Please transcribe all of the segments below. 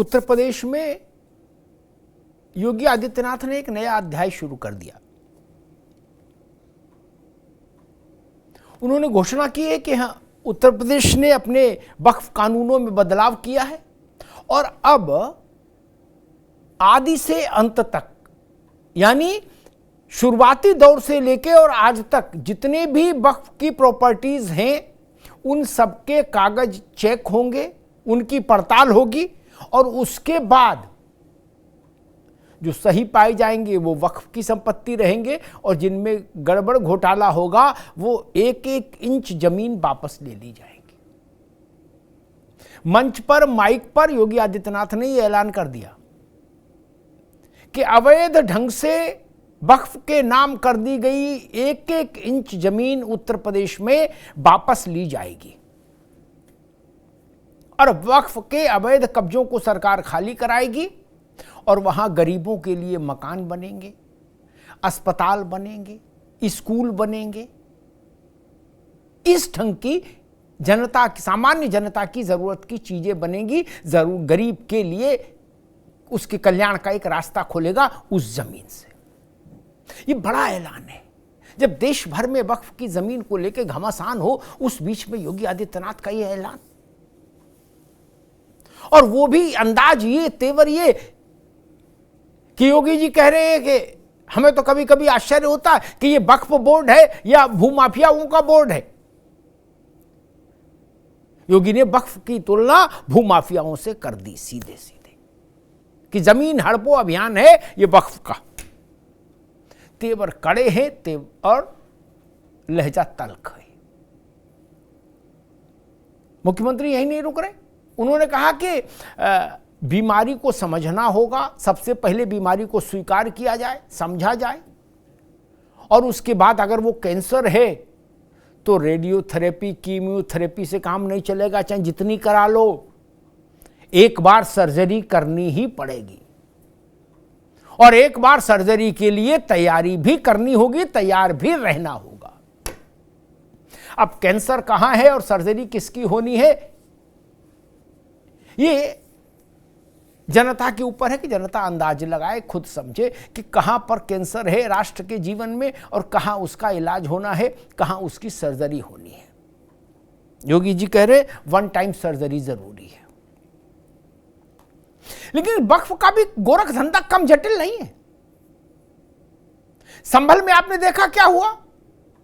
उत्तर प्रदेश में योगी आदित्यनाथ ने एक नया अध्याय शुरू कर दिया। उन्होंने घोषणा की है कि हाँ, उत्तर प्रदेश ने अपने वक्फ कानूनों में बदलाव किया है और अब आदि से अंत तक, यानी शुरुआती दौर से लेकर और आज तक जितने भी वक्फ की प्रॉपर्टीज हैं उन सबके कागज चेक होंगे, उनकी पड़ताल होगी और उसके बाद जो सही पाए जाएंगे वो वक्फ की संपत्ति रहेंगे और जिनमें गड़बड़ घोटाला होगा वो एक एक इंच जमीन वापस ले ली जाएगी। मंच पर, माइक पर योगी आदित्यनाथ ने यह ऐलान कर दिया कि अवैध ढंग से वक्फ के नाम कर दी गई एक एक इंच जमीन उत्तर प्रदेश में वापस ली जाएगी और वक्फ के अवैध कब्जों को सरकार खाली कराएगी और वहां गरीबों के लिए मकान बनेंगे, अस्पताल बनेंगे, स्कूल बनेंगे। इस ढंग की जनता, सामान्य जनता की जरूरत की चीजें बनेंगी। जरूर गरीब के लिए उसके कल्याण का एक रास्ता खोलेगा उस जमीन से। ये बड़ा ऐलान है। जब देश भर में वक्फ की जमीन को लेकर घमासान हो, उस बीच में योगी आदित्यनाथ का ये ऐलान, और वो भी अंदाज ये, तेवर ये कि योगी जी कह रहे हैं कि हमें तो कभी कभी आश्चर्य होता है कि ये वक्फ बोर्ड है या भूमाफियाओं का बोर्ड है। योगी ने वक्फ की तुलना भूमाफियाओं से कर दी सीधे सीधे कि जमीन हड़पो अभियान है ये वक्फ का। तेवर कड़े हैं और लहजा तल्ख है। मुख्यमंत्री यही नहीं रुक रहे। उन्होंने कहा कि बीमारी को समझना होगा, सबसे पहले बीमारी को स्वीकार किया जाए, समझा जाए और उसके बाद अगर वो कैंसर है तो रेडियोथेरेपी, कीमोथेरेपी से काम नहीं चलेगा, चाहे जितनी करा लो, एक बार सर्जरी करनी ही पड़ेगी और एक बार सर्जरी के लिए तैयारी भी करनी होगी, तैयार भी रहना होगा। अब कैंसर कहां है और सर्जरी किसकी होनी है, ये जनता के ऊपर है कि जनता अंदाज लगाए, खुद समझे कि कहां पर कैंसर है राष्ट्र के जीवन में और कहां उसका इलाज होना है, कहां उसकी सर्जरी होनी है। योगी जी कह रहे वन टाइम सर्जरी जरूरी है। लेकिन वक्फ का भी गोरख धंधा कम जटिल नहीं है। संभल में आपने देखा क्या हुआ।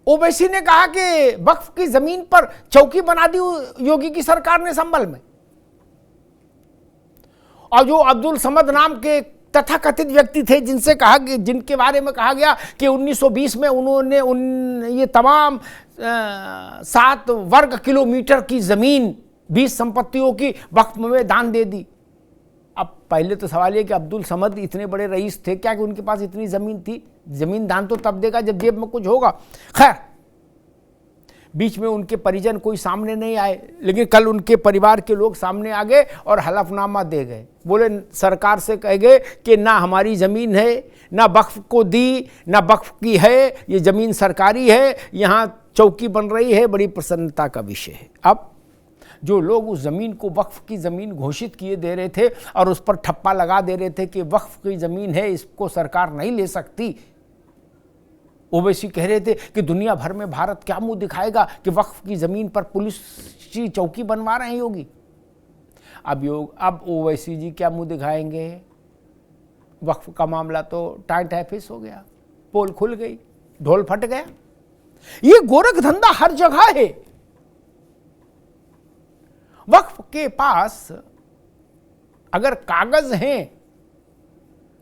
ओवैसी ने कहा कि वक्फ की जमीन पर चौकी बना दी योगी की सरकार ने संभल में, और जो अब्दुल समद नाम के तथाकथित व्यक्ति थे जिनके बारे में कहा गया कि 1920 में उन्होंने ये तमाम 7 वर्ग किलोमीटर की जमीन 20 संपत्तियों की वक्फ में दान दे दी। अब पहले तो सवाल ये कि अब्दुल समद इतने बड़े रईस थे क्या कि उनके पास इतनी जमीन थी? जमीन दान तो तब देगा जब जेब में कुछ होगा। खैर, बीच में उनके परिजन कोई सामने नहीं आए, लेकिन कल उनके परिवार के लोग सामने आ गए और हलफनामा दे गए। बोले सरकार से कह गए कि ना हमारी ज़मीन है, ना वक्फ को दी, ना वक्फ की है, ये ज़मीन सरकारी है, यहाँ चौकी बन रही है, बड़ी प्रसन्नता का विषय है। अब जो लोग उस ज़मीन को वक्फ की ज़मीन घोषित किए दे रहे थे और उस पर ठप्पा लगा दे रहे थे कि वक्फ की ज़मीन है, इसको सरकार नहीं ले सकती, ओवैसी कह रहे थे कि दुनिया भर में भारत क्या मुंह दिखाएगा कि वक्फ की जमीन पर पुलिस की चौकी बनवा रहे हैं योगी। अब ओवैसी जी क्या मुंह दिखाएंगे? वक्फ का मामला तो टाइट हैफिस हो गया, पोल खुल गई, ढोल फट गया। ये गोरख धंधा हर जगह है। वक्फ के पास अगर कागज हैं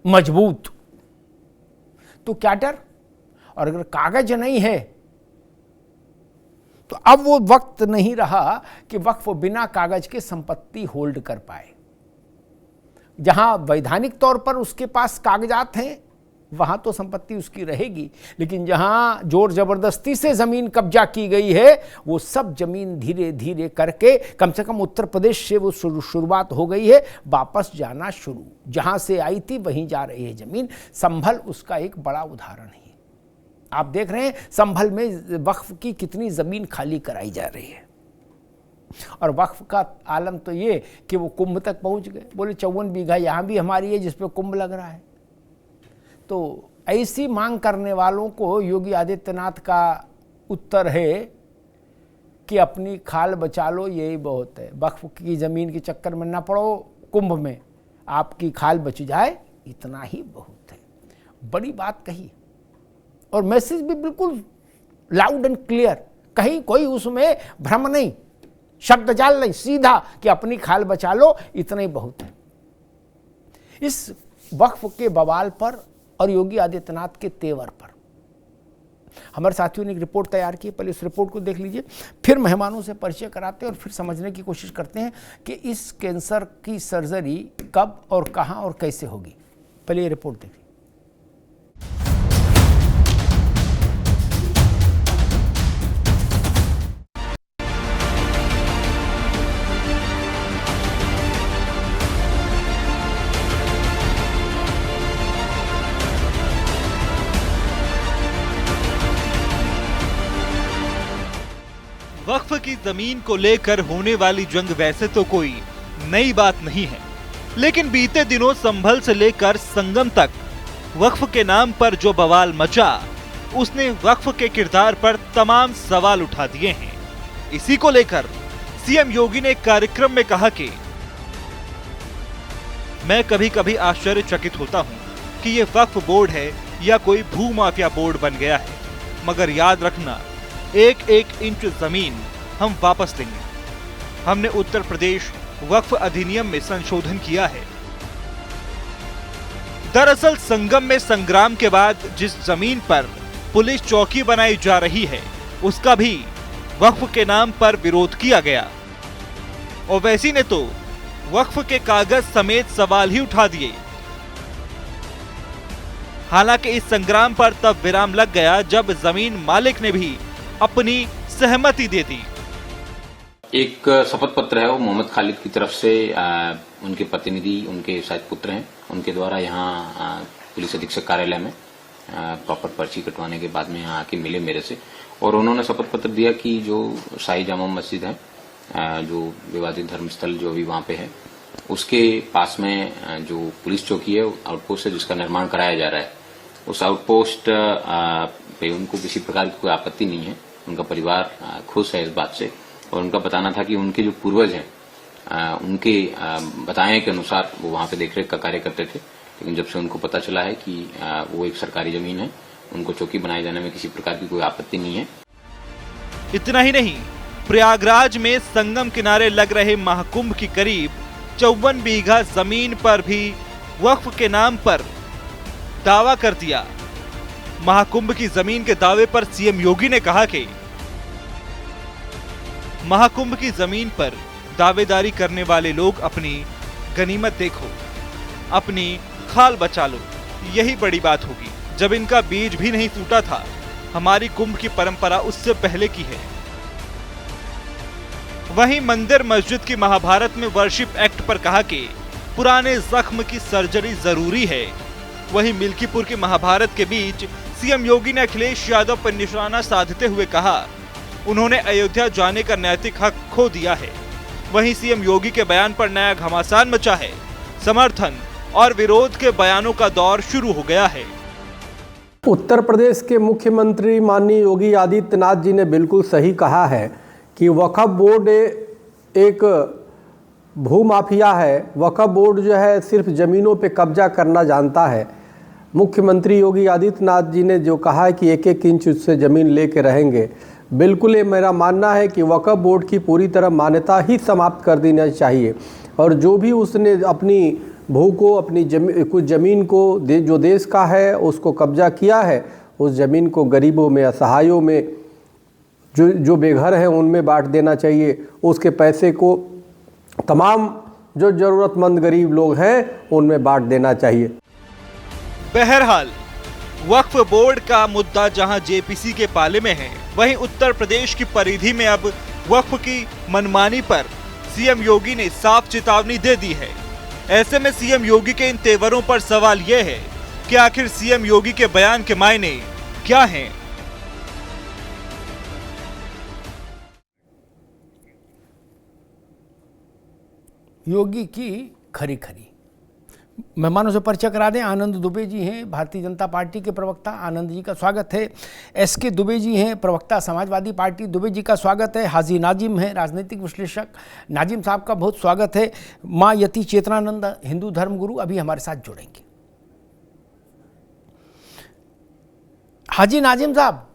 मजबूत तो क्या डर, और अगर कागज नहीं है तो अब वो वक्त नहीं रहा कि वक्फ बिना कागज के संपत्ति होल्ड कर पाए। जहां वैधानिक तौर पर उसके पास कागजात हैं वहां तो संपत्ति उसकी रहेगी, लेकिन जहां जोर जबरदस्ती से जमीन कब्जा की गई है वो सब जमीन धीरे धीरे करके, कम से कम उत्तर प्रदेश से वो शुरुआत हो गई है, वापस जाना शुरू। जहां से आई थी वहीं जा रही है जमीन। संभल उसका एक बड़ा उदाहरण है। आप देख रहे हैं संभल में वक्फ की कितनी जमीन खाली कराई जा रही है। और वक्फ का आलम तो ये कि वो कुंभ तक पहुंच गए। बोले 54 बीघा यहाँ भी हमारी है जिस पे कुंभ लग रहा है। तो ऐसी मांग करने वालों को योगी आदित्यनाथ का उत्तर है कि अपनी खाल बचा लो, यही बहुत है। वक्फ की ज़मीन के चक्कर में ना पड़ो, कुंभ में आपकी खाल बच जाए, इतना ही बहुत है। बड़ी बात कही और मैसेज भी बिल्कुल लाउड एंड क्लियर, कहीं कोई उसमें भ्रम नहीं, शब्द जाल नहीं, सीधा कि अपनी खाल बचा लो, इतना ही बहुत है। इस वक्फ के बवाल पर और योगी आदित्यनाथ के तेवर पर हमारे साथियों ने एक रिपोर्ट तैयार की। पहले इस रिपोर्ट को देख लीजिए, फिर मेहमानों से परिचय कराते हैं और फिर समझने की कोशिश करते हैं कि इस कैंसर की सर्जरी कब और कहां और कैसे होगी। पहले ये रिपोर्ट देखिए। वक्फ की जमीन को लेकर होने वाली जंग वैसे तो कोई नई बात नहीं है, लेकिन बीते दिनों संभल से लेकर संगम तक वक्फ के नाम पर जो बवाल मचा, उसने वक्फ के किरदार पर तमाम सवाल उठा दिए हैं। इसी को लेकर सीएम योगी ने एक कार्यक्रम में कहा कि मैं कभी कभी आश्चर्यचकित होता हूं कि ये वक्फ बोर्ड है या कोई भूमाफिया बोर्ड बन गया है, मगर याद रखना, एक एक इंच जमीन हम वापस लेंगे। हमने उत्तर प्रदेश वक्फ अधिनियम में संशोधन किया है। दरअसल संगम में संग्राम के बाद जिस जमीन पर पुलिस चौकी बनाई जा रही है, उसका भी वक्फ के नाम पर विरोध किया गया। ओवैसी ने तो वक्फ के कागज समेत सवाल ही उठा दिए। हालांकि इस संग्राम पर तब विराम लग गया जब जमीन मालिक ने भी अपनी सहमति दे दी। एक शपथ पत्र है वो मोहम्मद खालिद की तरफ से उनके प्रतिनिधि, उनके शायद पुत्र हैं, उनके द्वारा यहाँ पुलिस अधीक्षक कार्यालय में प्रॉपर पर्ची कटवाने के बाद में यहाँ आके मिले मेरे से, और उन्होंने शपथ पत्र दिया कि जो शाही जामा मस्जिद है, जो विवादित धर्मस्थल जो अभी वहाँ पे है, उसके पास में जो पुलिस चौकी है, आउटपोस्ट है जिसका निर्माण कराया जा रहा है, उस आउटपोस्ट पे उनको किसी प्रकार की कोई आपत्ति नहीं है। उनका परिवार खुश है इस बात से, और उनका बताना था कि उनके जो पूर्वज हैं उनके बताए के अनुसार वो वहाँ पे देखरेख का कार्य करते थे, लेकिन जब से उनको पता चला है कि वो एक सरकारी जमीन है, उनको चौकी बनाए जाने में किसी प्रकार की कोई आपत्ति नहीं है। इतना ही नहीं, प्रयागराज में संगम किनारे लग रहे महाकुंभ की करीब 54 बीघा जमीन पर भी वक्फ के नाम पर दावा कर दिया। महाकुंभ की जमीन के दावे पर सीएम योगी ने कहा कि महाकुंभ की जमीन पर दावेदारी करने वाले लोग अपनी गनीमत देखो, अपनी खाल बचा लो, यही बड़ी बात होगी। जब इनका बीज भी नहीं फूटा था, हमारी कुंभ की परंपरा उससे पहले की है। वहीं मंदिर मस्जिद की महाभारत में वर्शिप एक्ट पर कहा कि पुराने जख्म की सर्जरी जरूरी है। वहीं मिल्कीपुर की महाभारत के बीच सीएम योगी ने अखिलेश यादव पर निशाना साधते हुए कहा, उन्होंने अयोध्या जाने का नैतिक हक खो दिया है। वहीं सीएम योगी के बयान पर नया घमासान मचा है। समर्थन और विरोध के बयानों का दौर शुरू हो गया है। उत्तर प्रदेश के मुख्यमंत्री माननीय योगी आदित्यनाथ जी ने बिल्कुल सही कहा है कि वक्फ बोर्ड एक भूमाफिया है। वक्फ बोर्ड जो है सिर्फ ज़मीनों पे कब्जा करना जानता है। मुख्यमंत्री योगी आदित्यनाथ जी ने जो कहा है कि एक एक इंच उससे ज़मीन लेके रहेंगे, बिल्कुल ये मेरा मानना है कि वक्फ बोर्ड की पूरी तरह मान्यता ही समाप्त कर देना चाहिए। और जो भी उसने अपनी भू को, अपनी कुछ ज़मीन को जो देश का है उसको कब्जा किया है, उस ज़मीन को गरीबों में, असहायों में, जो बेघर हैं उनमें बांट देना चाहिए। उसके पैसे को तमाम जो ज़रूरतमंद गरीब लोग हैं उनमें बांट देना चाहिए। बहरहाल वक्फ बोर्ड का मुद्दा जहां जेपीसी के पाले में है, वहीं उत्तर प्रदेश की परिधि में अब वक्फ की मनमानी पर सीएम योगी ने साफ चेतावनी दे दी है। ऐसे में सीएम योगी के इन तेवरों पर सवाल यह है कि आखिर सीएम योगी के बयान के मायने क्या हैं? योगी की खरी खरी। मेहमानों से परिचय करा दें, आनंद दुबे जी हैं भारतीय जनता पार्टी के प्रवक्ता, आनंद जी का स्वागत है। एसके दुबे जी हैं प्रवक्ता समाजवादी पार्टी, दुबे जी का स्वागत है। हाजी नाजिम हैं राजनीतिक विश्लेषक, नाजिम साहब का बहुत स्वागत है। माँ यति चेतनानंद हिंदू धर्मगुरु अभी हमारे साथ जुड़ेंगे। हाजी नाजिम साहब,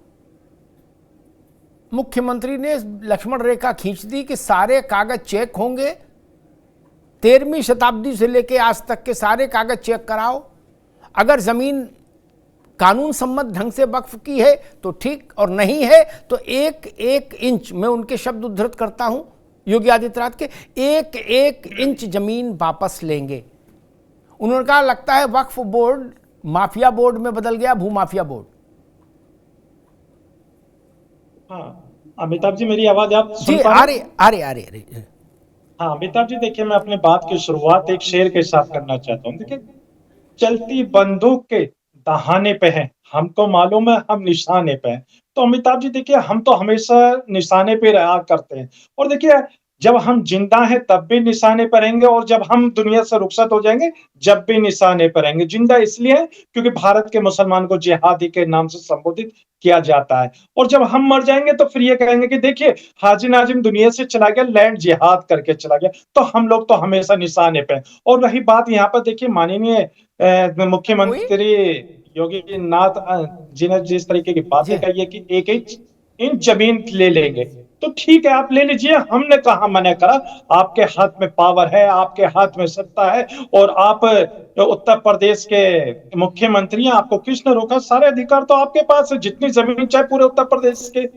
मुख्यमंत्री ने लक्ष्मण रेखा खींच दी कि सारे कागज चेक होंगे, 13वीं शताब्दी से लेके आज तक के सारे कागज चेक कराओ, अगर जमीन कानून सम्मत ढंग से वक्फ की है तो ठीक, और नहीं है तो एक एक इंच, मैं उनके शब्द उद्धृत करता हूं योगी आदित्यनाथ के, एक एक इंच जमीन वापस लेंगे। उन्होंने कहा लगता है वक्फ बोर्ड माफिया बोर्ड में बदल गया, भूमाफिया बोर्ड। हाँ अमिताभ जी, मेरी आवाज आप जी सुन पा रहे हैं? आ रहे। हाँ अमिताभ जी, देखिए मैं अपने बात की शुरुआत एक शेर के साथ करना चाहता हूँ। देखिए, चलती बंदूक के दहाने पे हैं, हमको मालूम है हम निशाने पे हैं। तो अमिताभ जी देखिए, हम तो हमेशा निशाने पे रहा करते हैं, और देखिए जब हम जिंदा हैं तब भी निशाने पर रहेंगे, और जब हम दुनिया से रुखसत हो जाएंगे जब भी निशाने पर रहेंगे। जिंदा इसलिए है क्योंकि भारत के मुसलमान को जिहादी के नाम से संबोधित किया जाता है, और जब हम मर जाएंगे तो फिर ये कहेंगे कि देखिए हाजी नाजिम दुनिया से चला गया, लैंड जिहाद करके चला गया। तो हम लोग तो हमेशा निशाने पे। और रही बात यहाँ पर, देखिए माननीय मुख्यमंत्री योगी नाथ जी ने जिस तरीके की बातें कही है कि एक इंच जमीन ले लेंगे, तो ठीक है आप ले लीजिए, हमने कहा मना करा। आपके हाथ में पावर है, आपके हाथ में सत्ता है, और आप उत्तर प्रदेश के मुख्यमंत्री हैं, आपको किसने रोका? सारे अधिकार तो आपके पास है, जितनी जमीन चाहे पूरे उत्तर प्रदेश के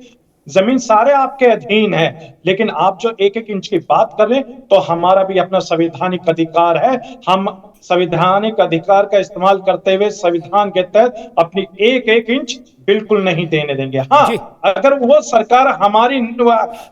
जमीन सारे आपके अधीन है। लेकिन आप जो एक एक इंच की बात कर रहे हैं, तो हमारा भी अपना संवैधानिक अधिकार है, हम संवैधानिक अधिकार का इस्तेमाल करते हुए संविधान के तहत अपनी एक एक इंच बिल्कुल नहीं देने देंगे। हाँ, अगर वो सरकार हमारी,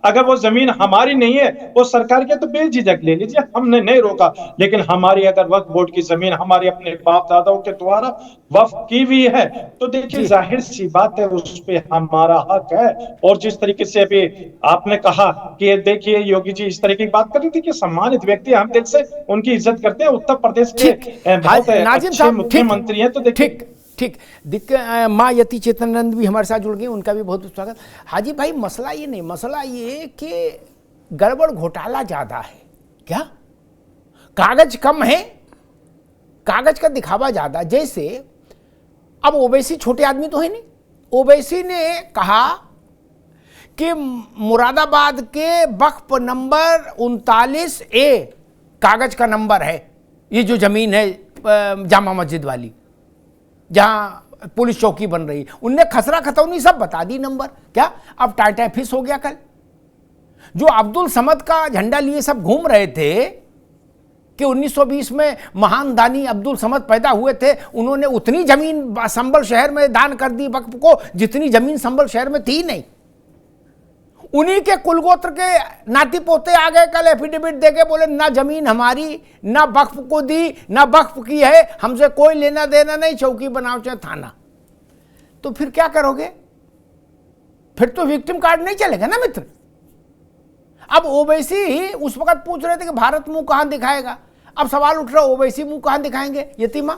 अगर वो जमीन हमारी नहीं है, वो सरकार के, तो बेझिझक ले लीजिए, हमने नहीं रोका। लेकिन हमारी अगर वक्फ बोर्ड की जमीन हमारे अपने बाप दादाओं के द्वारा वक्फ की हुई है, तो देखिए जाहिर सी बात है उस पे हमारा हक है। और जिस तरीके से अभी आपने कहा कि देखिए योगी जी इस तरीके की बात कर रही थी कि सम्मानित व्यक्ति, हम दिल से उनकी इज्जत करते हैं, उत्तर प्रदेश के बहुत अच्छे मुख्यमंत्री हैं। तो देखिए ठीक, माँ यति चेतनानंद भी हमारे साथ जुड़ गए, उनका भी बहुत बहुत स्वागत। हाजी भाई, मसला ये नहीं, मसला ये कि गड़बड़ घोटाला ज्यादा है क्या? कागज कम है, कागज का दिखावा ज्यादा। जैसे अब ओवैसी छोटे आदमी तो है नहीं, ओवैसी ने कहा कि मुरादाबाद के वक्फ नंबर 39A कागज का नंबर है, ये जो जमीन है जामा मस्जिद वाली जहां पुलिस चौकी बन रही, उनने खसरा खतौनी सब बता दी नंबर। क्या अब टाटा फिस हो गया? कल जो अब्दुल समद का झंडा लिए सब घूम रहे थे कि 1920 में महान दानी अब्दुल समद पैदा हुए थे, उन्होंने उतनी जमीन संभल शहर में दान कर दी वक्फ को जितनी जमीन संभल शहर में थी नहीं। उन्हीं के कुलगोत्र के नाती पोते आ गए कल एफिडेविट देके, बोले ना जमीन हमारी, ना वक्फ को दी, ना वक्फ की है, हमसे कोई लेना देना नहीं, चौकी बनाओ चाहे थाना। तो फिर क्या करोगे? फिर तो विक्टिम कार्ड नहीं चलेगा ना मित्र। अब ओवैसी ही उस वक्त पूछ रहे थे कि भारत मुंह कहां दिखाएगा। अब सवाल उठ रहा, ओवैसी मुंह कहां दिखाएंगे? यतिमा,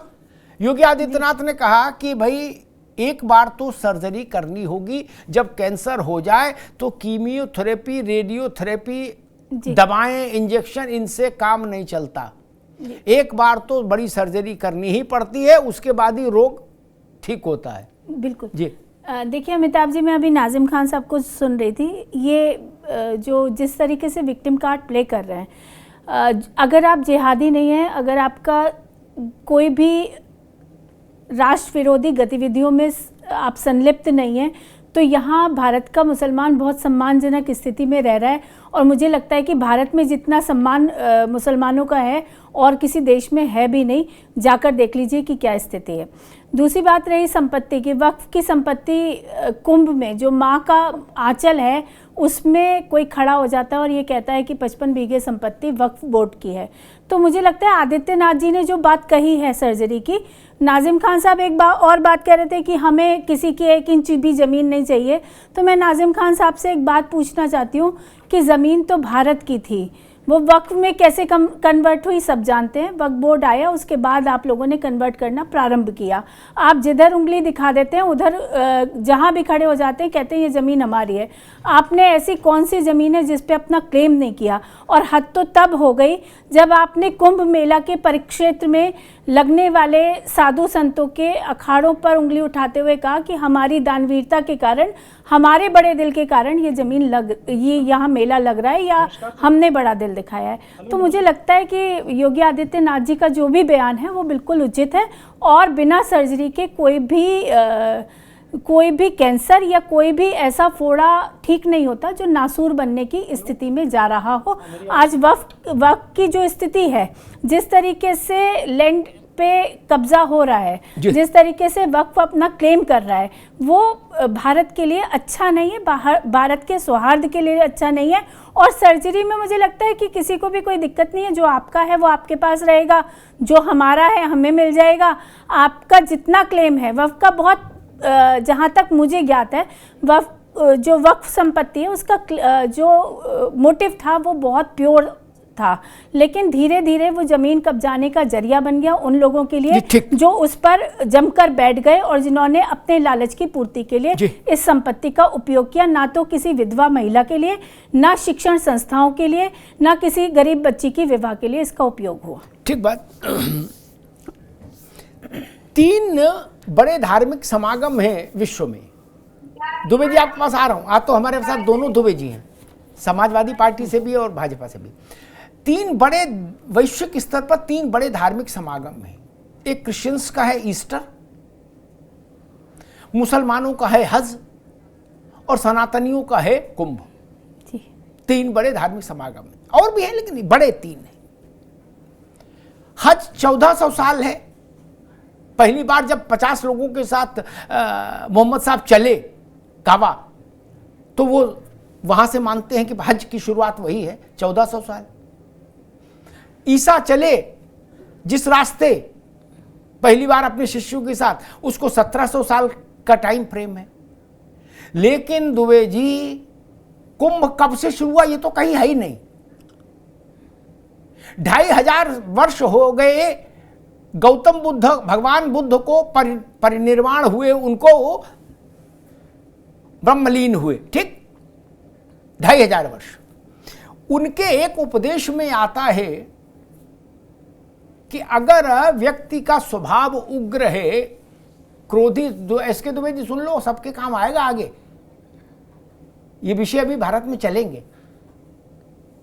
योगी आदित्यनाथ ने कहा कि भाई एक बार तो सर्जरी करनी होगी, जब कैंसर हो जाए तो कीमियोथेरेपी, रेडियोथेरेपी, दवाएं, इंजेक्शन, इनसे काम नहीं चलता। एक बार तो बड़ी सर्जरी करनी ही पड़ती है, उसके बाद ही रोग ठीक होता है। बिल्कुल जी। देखिए अमिताभ जी, मैं अभी नाजिम खान साहब को सुन रही थी, ये जो जिस तरीके से विक्टिम कार्ड प्ले कर रहे हैं, अगर आप जिहादी नहीं हैं, अगर आपका कोई भी राष्ट्र विरोधी गतिविधियों में आप संलिप्त नहीं हैं, तो यहाँ भारत का मुसलमान बहुत सम्मानजनक स्थिति में रह रहा है। और मुझे लगता है कि भारत में जितना सम्मान मुसलमानों का है और किसी देश में है भी नहीं। जाकर देख लीजिए कि क्या स्थिति है। दूसरी बात रही संपत्ति की, वक्फ की संपत्ति कुंभ में जो माँ का आंचल है उसमें कोई खड़ा हो जाता है और ये कहता है कि 55 बीघे संपत्ति वक्फ बोर्ड की है। तो मुझे लगता है आदित्यनाथ जी ने जो बात कही है सर्जरी की, नाजिम खान साहब एक और बात कह रहे थे कि हमें किसी की 1 इंच भी ज़मीन नहीं चाहिए। तो मैं नाजिम खान साहब से एक बात पूछना चाहती हूँ कि ज़मीन तो भारत की थी, वो वक्फ में कैसे कन्वर्ट हुई सब जानते हैं। वक्फ बोर्ड आया, उसके बाद आप लोगों ने कन्वर्ट करना प्रारंभ किया। आप जिधर उंगली दिखा देते हैं उधर जहाँ भी खड़े हो जाते हैं, कहते हैं ये ज़मीन हमारी है। आपने ऐसी कौन सी ज़मीन है जिस पे अपना क्लेम नहीं किया? और हद तो तब हो गई जब आपने कुंभ मेला के परिक्षेत्र में लगने वाले साधु संतों के अखाड़ों पर उंगली उठाते हुए कहा कि हमारी दानवीरता के कारण, हमारे बड़े दिल के कारण ये ज़मीन ये यहाँ मेला लग रहा है या हमने बड़ा दिल दिखाया है। तो मुझे लगता है कि योगी आदित्यनाथ जी का जो भी बयान है वो बिल्कुल उचित है और बिना सर्जरी के कोई भी कैंसर या कोई भी ऐसा फोड़ा ठीक नहीं होता जो नासूर बनने की स्थिति में जा रहा हो। आज वक्फ की जो स्थिति है, जिस तरीके से लैंड पे कब्जा हो रहा है, जिस तरीके से वक्फ अपना क्लेम कर रहा है, वो भारत के लिए अच्छा नहीं है, भारत के सौहार्द के लिए अच्छा नहीं है। और सर्जरी में मुझे लगता है कि किसी को भी कोई दिक्कत नहीं है। जो आपका है वो आपके पास रहेगा, जो हमारा है हमें मिल जाएगा। आपका जितना क्लेम है वक्फ का, बहुत जहाँ तक मुझे ज्ञात है, जो वक्फ संपत्ति है उसका जो मोटिव था वो बहुत प्योर था, लेकिन धीरे धीरे वो जमीन कब्जाने का जरिया बन गया उन लोगों के लिए जो उस पर जमकर बैठ गए और जिन्होंने अपने लालच की पूर्ति के लिए इस संपत्ति का उपयोग किया। ना तो किसी विधवा महिला के लिए, ना शिक्षण संस्थाओं के लिए, ना किसी गरीब बच्ची की विवाह के लिए इसका उपयोग हुआ। ठीक बात। 3 बड़े धार्मिक समागम हैं विश्व में। दुबे जी आपके पास आ रहा हूं। आज तो हमारे साथ दोनों दुबे जी हैं, समाजवादी पार्टी से भी और भाजपा से भी। 3 बड़े वैश्विक स्तर पर 3 बड़े धार्मिक समागम हैं। एक क्रिश्चियंस का है ईस्टर, मुसलमानों का है हज और सनातनियों का है कुंभ। 3 बड़े धार्मिक समागम हैं, और भी हैं लेकिन बड़े 3 हैं। हज 1400 साल है। पहली बार जब 50 लोगों के साथ मोहम्मद साहब चले काबा, तो वो वहां से मानते हैं कि हज की शुरुआत वही है, 1400 साल। ईसा चले जिस रास्ते पहली बार अपने शिष्यों के साथ, उसको 1700 साल का टाइम फ्रेम है। लेकिन दुबे जी, कुंभ कब से शुरू हुआ ये तो कहीं है ही नहीं। 2500 वर्ष हो गए गौतम बुद्ध, भगवान बुद्ध को परिनिर्वाण हुए, उनको ब्रह्मलीन हुए, ठीक 2500 वर्ष। उनके एक उपदेश में आता है कि अगर व्यक्ति का स्वभाव उग्र है, क्रोधी, एसके दुबे जी सुन लो, सबके काम आएगा आगे। ये विषय अभी भारत में चलेंगे,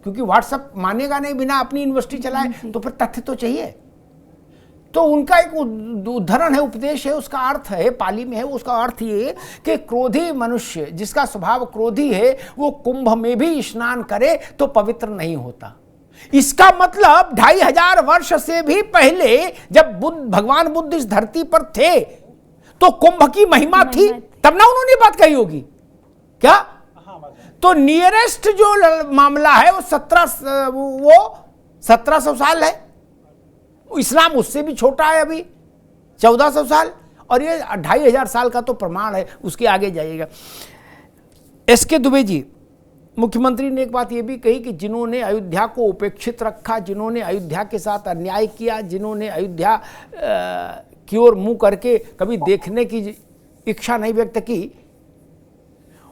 क्योंकि व्हाट्सएप मानेगा नहीं बिना अपनी यूनिवर्सिटी चलाए, तो फिर तथ्य तो चाहिए। तो उनका एक उद्धरण है, उपदेश है, उसका अर्थ है, पाली में है, उसका अर्थ ये कि क्रोधी मनुष्य, जिसका स्वभाव क्रोधी है, वो कुंभ में भी स्नान करे तो पवित्र नहीं होता। इसका मतलब 2500 वर्ष से भी पहले जब भगवान बुद्ध इस धरती पर थे तो कुंभ की महिमा थी, तब ना उन्होंने बात कही होगी क्या? तो नियरेस्ट जो मामला है वो 1700 साल है। इस्लाम उससे भी छोटा है, अभी 1400 साल, और ये 2500 साल का तो प्रमाण है, उसके आगे जाइएगा। एसके दुबे जी, मुख्यमंत्री ने एक बात ये भी कही कि जिन्होंने अयोध्या को उपेक्षित रखा, जिन्होंने अयोध्या के साथ अन्याय किया, जिन्होंने अयोध्या की ओर मुंह करके कभी देखने की इच्छा नहीं व्यक्त की,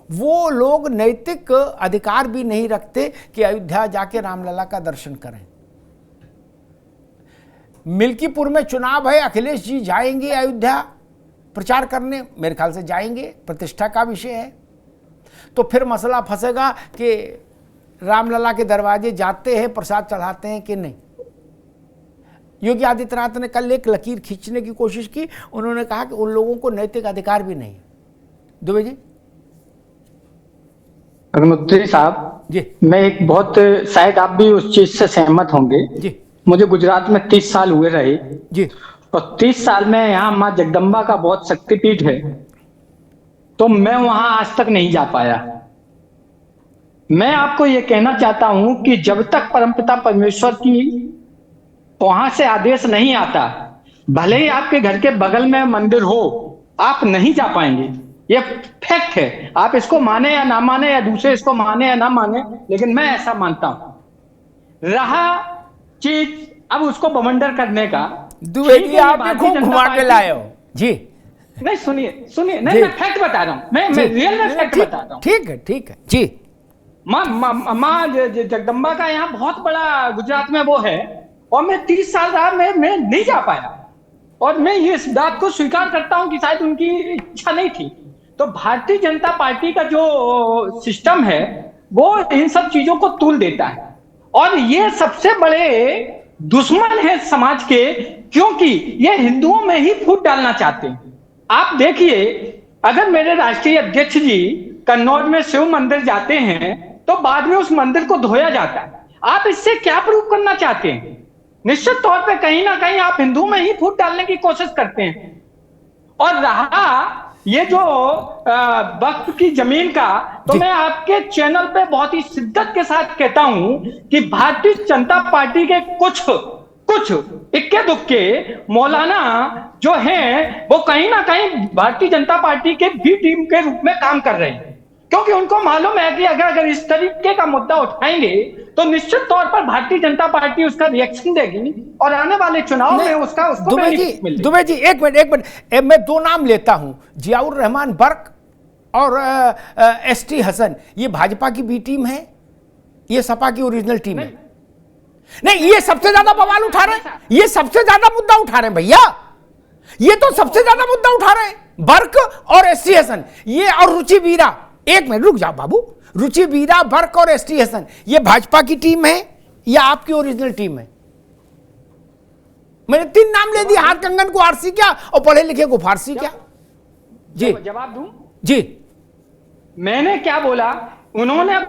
वो लोग नैतिक अधिकार भी नहीं रखते कि अयोध्या जाके रामलला का दर्शन करें। मिल्कीपुर में चुनाव है, अखिलेश जी जाएंगे अयोध्या प्रचार करने, मेरे ख्याल से जाएंगे, प्रतिष्ठा का विषय है। तो फिर मसला फंसेगा कि रामलला के दरवाजे जाते हैं, प्रसाद चढ़ाते हैं कि नहीं। योगी आदित्यनाथ ने कल एक लकीर खींचने की कोशिश की, उन्होंने कहा कि उन लोगों को नैतिक अधिकार भी नहीं है। दुबे जी। प्रधानमंत्री साहब जी, मैं एक बहुत, शायद आप भी उस चीज से सहमत होंगे जी, मुझे गुजरात में 30 साल हुए रहे जी, और 30 साल में यहाँ माँ जगदम्बा का बहुत शक्तिपीठ है, तो मैं वहां आज तक नहीं जा पाया। मैं आपको ये कहना चाहता हूं कि जब तक परमपिता परमेश्वर की वहां से आदेश नहीं आता, भले ही आपके घर के बगल में मंदिर हो, आप नहीं जा पाएंगे। ये फैक्ट है, आप इसको माने या ना माने, या दूसरे इसको माने या ना माने, लेकिन मैं ऐसा मानता हूं। रहा चीज अब उसको बवंडर करने का, दुबे ठीक जी है, आप भारतीय खूब जनता घुमा के पार्टी- लाए हो जी। नहीं सुनिए सुनिए, जी। नहीं मैं फैक्ट बता रहा हूँ, मैं रियल में फैक्ट बता रहा हूँ। ठीक है जी। माँ जगदम्बा का यहाँ बहुत बड़ा गुजरात में वो है, और मैं 30 साल रहा, मैं नहीं जा पाया, और मैं ये इस बात को स्वीकार करता हूं कि शायद उनकी इच्छा नहीं थी। तो भारतीय जनता पार्टी का जो सिस्टम है वो इन सब चीजों को तूल देता है, और ये सबसे बड़े दुश्मन है समाज के, क्योंकि ये हिंदुओं में ही फूट डालना चाहते हैं। आप देखिए, अगर मेरे राष्ट्रीय अध्यक्ष जी कन्नौज में शिव मंदिर जाते हैं तो बाद में उस मंदिर को धोया जाता है। आप इससे क्या प्रूव करना चाहते हैं? निश्चित तौर पे कहीं ना कहीं आप हिंदुओं में ही फूट डालने की कोशिश करते हैं। और रहा ये जो वक्फ की जमीन का, तो मैं आपके चैनल पे बहुत ही शिद्दत के साथ कहता हूं कि भारतीय जनता पार्टी के कुछ इक्के दुक्के मौलाना जो हैं वो कहीं ना कहीं भारतीय जनता पार्टी के बी टीम के रूप में काम कर रहे हैं, क्योंकि उनको मालूम है कि अगर इस तरीके का मुद्दा उठाएंगे तो निश्चित तौर पर भारतीय जनता पार्टी उसका रिएक्शन देगी और आने वाले चुनाव में उसको बेनिफिट मिलेगा। दुबे जी एक मिनट मैं दो नाम लेता हूं, जियाउर रहमान बर्क और एसटी हसन। ये भाजपा की बी टीम है, ये सपा की ओरिजिनल टीम है? नहीं, ये सबसे ज्यादा बवाल उठा रहे हैं, ये सबसे ज्यादा मुद्दा उठा रहे हैं भैया, ये तो सबसे ज्यादा मुद्दा उठा रहे हैं बर्क और एसटी हसन, ये और रुचि बीरा। एक मिनट रुक जाओ बाबू, रुचि बीरा, बर्क और एसटी हसन, ये भाजपा की टीम है या आपकी ओरिजिनल टीम है? मैंने 3 नाम ले दिए, हाथ कंगन को आरसी क्या और पढ़े लिखे को फारसी क्या? जी जवाब दूं? जी, मैंने क्या बोला? उन्होंने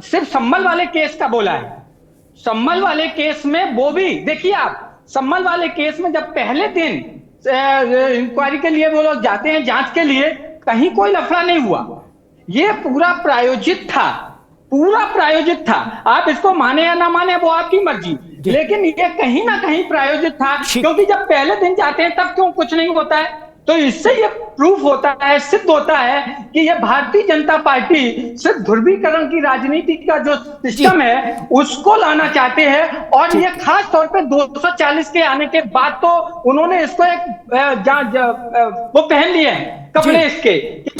सिर्फ संभल वाले केस का बोला है। संभल वाले केस में वो भी देखिए, आप संभल वाले केस में जब पहले दिन इंक्वायरी के लिए वो लोग जाते हैं जांच के लिए, कहीं कोई लफड़ा नहीं हुआ। ये पूरा प्रायोजित था। आप इसको माने या ना माने वो आपकी मर्जी, लेकिन ये कहीं ना कहीं प्रायोजित था, क्योंकि जब पहले दिन जाते हैं तब क्यों कुछ नहीं होता है? तो इससे ये प्रूफ होता है, सिद्ध होता है कि ये भारतीय जनता पार्टी सिर्फ ध्रुवीकरण की राजनीति का जो सिस्टम है उसको लाना चाहते हैं। और ये खास तौर पे 240 के आने के बाद तो उन्होंने इसको एक वो पहन लिए हैं कपड़े इसके,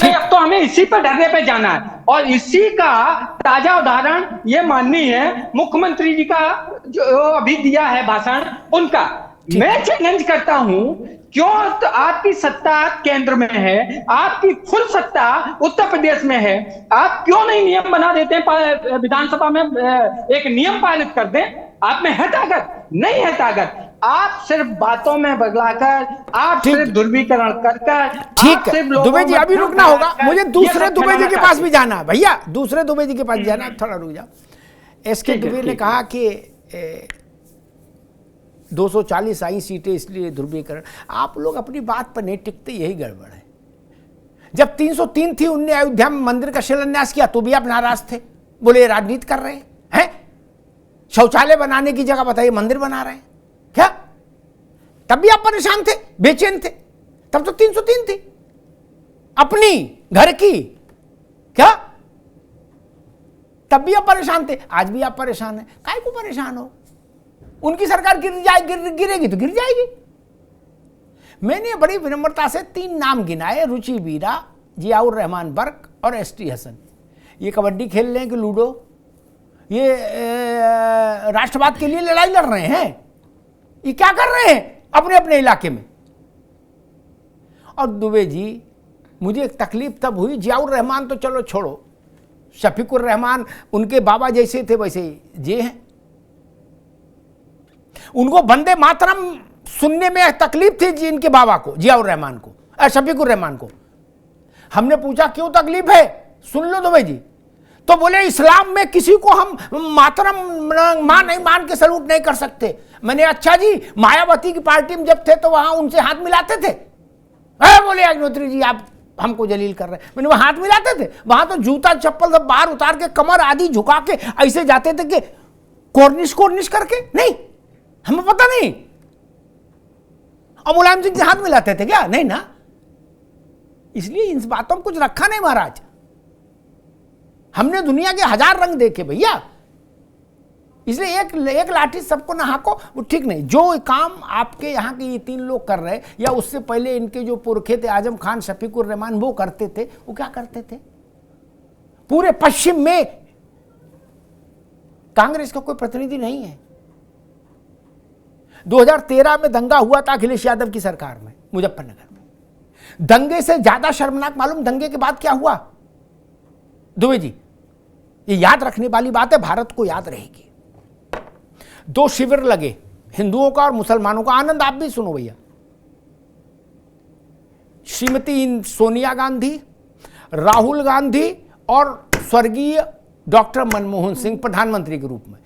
अब तो हमें इसी पर ढर्रे पे जाना है। और इसी का ताजा उदाहरण ये माननीय मुख्यमंत्री जी का जो अभी दिया है भाषण, उनका मैं चैलेंज करता हूं, क्यों तो आपकी सत्ता केंद्र में है, आपकी फुल सत्ता उत्तर प्रदेश में है, आप क्यों नहीं नियम बना देते हैं, विधानसभा में एक नियम पारित कर दें? आप में है ताकत? नहीं है ताकत। आप सिर्फ बातों में बदलाकर, आप सिर्फ ध्रुवीकरण कर ठीक है दुबे जी, अभी रुकना होगा, मुझे दूसरे दुबे जी के पास भी जाना है भैया, दूसरे दुबे जी के पास जाना, थोड़ा रुक जाओ। एसके दुबे ने कहा कि 240 आई सीटें इसलिए ध्रुवीकरण। आप लोग अपनी बात पर नहीं टिकते, यही गड़बड़ है। जब 303 थी, उनने अयोध्या में मंदिर का शिलान्यास किया तो भी आप नाराज थे, बोले राजनीति कर रहे हैं। शौचालय बनाने की जगह बताइए मंदिर बना रहे हैं क्या? तब भी आप परेशान थे, बेचैन थे, तब तो 303 थी अपनी घर की क्या? तब भी आप परेशान थे, आज भी आप परेशान हैं। काहे को परेशान हो? उनकी सरकार गिरेगी तो गिर जाएगी। मैंने बड़ी विनम्रता से 3 नाम गिनाए, रुचि बीरा, जियाउर रहमान बर्क और एसटी हसन। ये कबड्डी खेल रहे हैं कि लूडो? ये राष्ट्रवाद के लिए लड़ाई लड़ रहे हैं? ये क्या कर रहे हैं अपने अपने इलाके में? और दुबे जी, मुझे एक तकलीफ तब हुई, जियाउर रहमान तो चलो छोड़ो, शफीकुर रहमान उनके बाबा जैसे थे वैसे ये हैं। उनको वंदे मातरम सुनने में तकलीफ थी जी, इनके बाबा को, जियाउर रहमान को, शफीकुर रहमान को। हमने पूछा क्यों तकलीफ है, सुन लो दुबे जी। तो बोले इस्लाम में किसी को हम मातरम मां नहीं मान के सलूट नहीं कर सकते। मैंने अच्छा जी, मायावती की पार्टी में जब थे तो वहां उनसे हाथ मिलाते थे? बोले अग्निहोत्री जी आप हमको जलील कर रहे हैं। मैंने वहां हाथ मिलाते थे? वहां तो जूता चप्पल सब बाहर उतार के कमर आदि झुका के ऐसे जाते थे कि कोर्निश करके, नहीं हमें पता नहीं। और मुलायम सिंह से हाथ मिलाते थे क्या? नहीं ना। इसलिए इन बातों में कुछ रखा नहीं महाराज। हमने दुनिया के 1000 रंग देखे भैया, इसलिए एक लाठी सबको ना हाको, वो ठीक नहीं। जो काम आपके यहाँ के ये 3 लोग कर रहे, या उससे पहले इनके जो पुरखे थे आजम खान, शफीकुर रहमान, वो करते थे, वो क्या करते थे? पूरे पश्चिम में कांग्रेस का कोई प्रतिनिधि नहीं है। 2013 में दंगा हुआ था अखिलेश यादव की सरकार में मुजफ्फरनगर में। दंगे से ज्यादा शर्मनाक मालूम दंगे के बाद क्या हुआ दुबे जी? ये याद रखने वाली बात है, भारत को याद रहेगी। 2 शिविर लगे, हिंदुओं का और मुसलमानों का। आनंद आप भी सुनो भैया। श्रीमती सोनिया गांधी, राहुल गांधी और स्वर्गीय डॉक्टर मनमोहन सिंह प्रधानमंत्री के रूप में,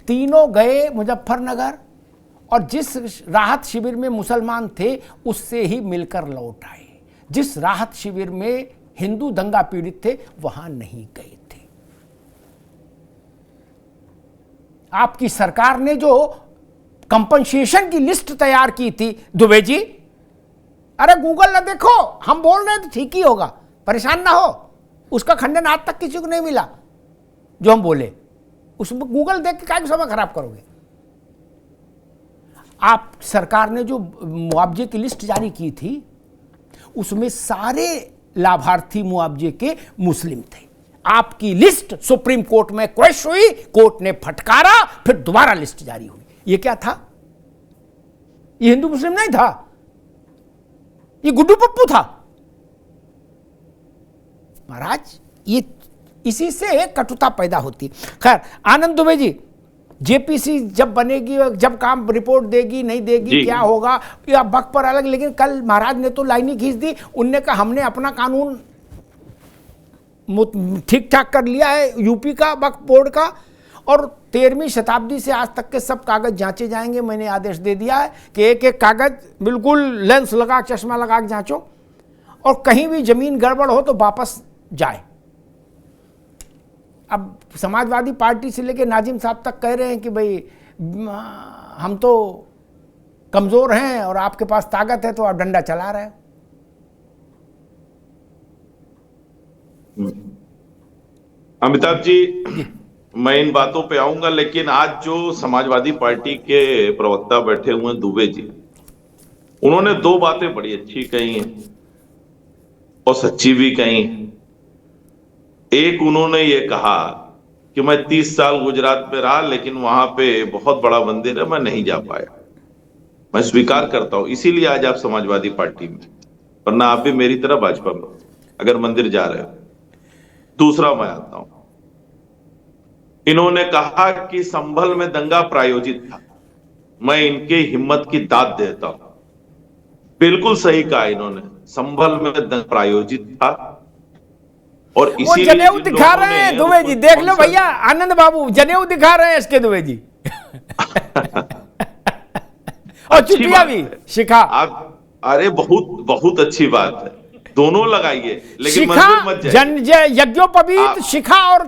तीनों गए मुजफ्फरनगर और जिस राहत शिविर में मुसलमान थे उससे ही मिलकर लौट आए। जिस राहत शिविर में हिंदू दंगा पीड़ित थे वहां नहीं गए थे। आपकी सरकार ने जो कंपनसेशन की लिस्ट तैयार की थी दुबे जी, अरे गूगल ना देखो, हम बोल रहे हैं तो ठीक ही होगा, परेशान ना हो। उसका खंडन आज तक किसी को नहीं मिला जो हम बोले। उसमें गूगल देख के क्या समय खराब करोगे? आप सरकार ने जो मुआवजे की लिस्ट जारी की थी उसमें सारे लाभार्थी मुआवजे के मुस्लिम थे। आपकी लिस्ट सुप्रीम कोर्ट में क्वेश्चन हुई, कोर्ट ने फटकारा, फिर दोबारा लिस्ट जारी हुई। ये क्या था? ये हिंदू मुस्लिम नहीं था, ये गुड्डू पप्पू था महाराज। ये इसी से एक कटुता पैदा होती। खैर आनंद दुबे जी, जेपीसी जब बनेगी, जब काम रिपोर्ट देगी नहीं देगी, क्या होगा या वक्त पर अलग। लेकिन कल महाराज ने तो लाइन ही खींच दी। उनने कहा हमने अपना कानून ठीक ठाक कर लिया है यूपी का वक्फ बोर्ड का, और 13वीं शताब्दी से आज तक के सब कागज जांचे जाएंगे। मैंने आदेश दे दिया है कि एक एक कागज बिल्कुल लेंस लगा, चश्मा लगा के जांचो, और कहीं भी जमीन गड़बड़ हो तो वापस जाए। अब समाजवादी पार्टी से लेकर नाजिम साहब तक कह रहे हैं कि भाई हम तो कमजोर हैं और आपके पास ताकत है तो आप डंडा चला रहे हो। अमिताभ जी, मैं इन बातों पे आऊंगा, लेकिन आज जो समाजवादी पार्टी के प्रवक्ता बैठे हुए हैं दुबे जी, उन्होंने 2 बातें बड़ी अच्छी कही हैं और सच्ची भी कही। एक, उन्होंने ये कहा कि मैं 30 साल गुजरात में रहा लेकिन वहां पे बहुत बड़ा मंदिर है, मैं नहीं जा पाया। मैं स्वीकार करता हूं, इसीलिए आज आप समाजवादी पार्टी में, वरना आप भी मेरी तरह भाजपा में अगर मंदिर जा रहे हो। दूसरा मैं आता हूं, इन्होंने कहा कि संभल में दंगा प्रायोजित था। मैं इनके हिम्मत की दाद देता हूं, बिल्कुल सही कहा इन्होंने, संभल में दंगा प्रायोजित था। और इसीलिए जनेऊ दिखा रहे हैं दुबे जी, देख लो भैया, आनंद बाबू जनेऊ दिखा रहे हैं इसके दुबे जी। और चुटिया भी शिखा। आप, अरे बहुत बहुत अच्छी बात है, दोनों लगाइए, लेकिन मंदिर मत जाइए। यज्ञोपवीत, शिखा और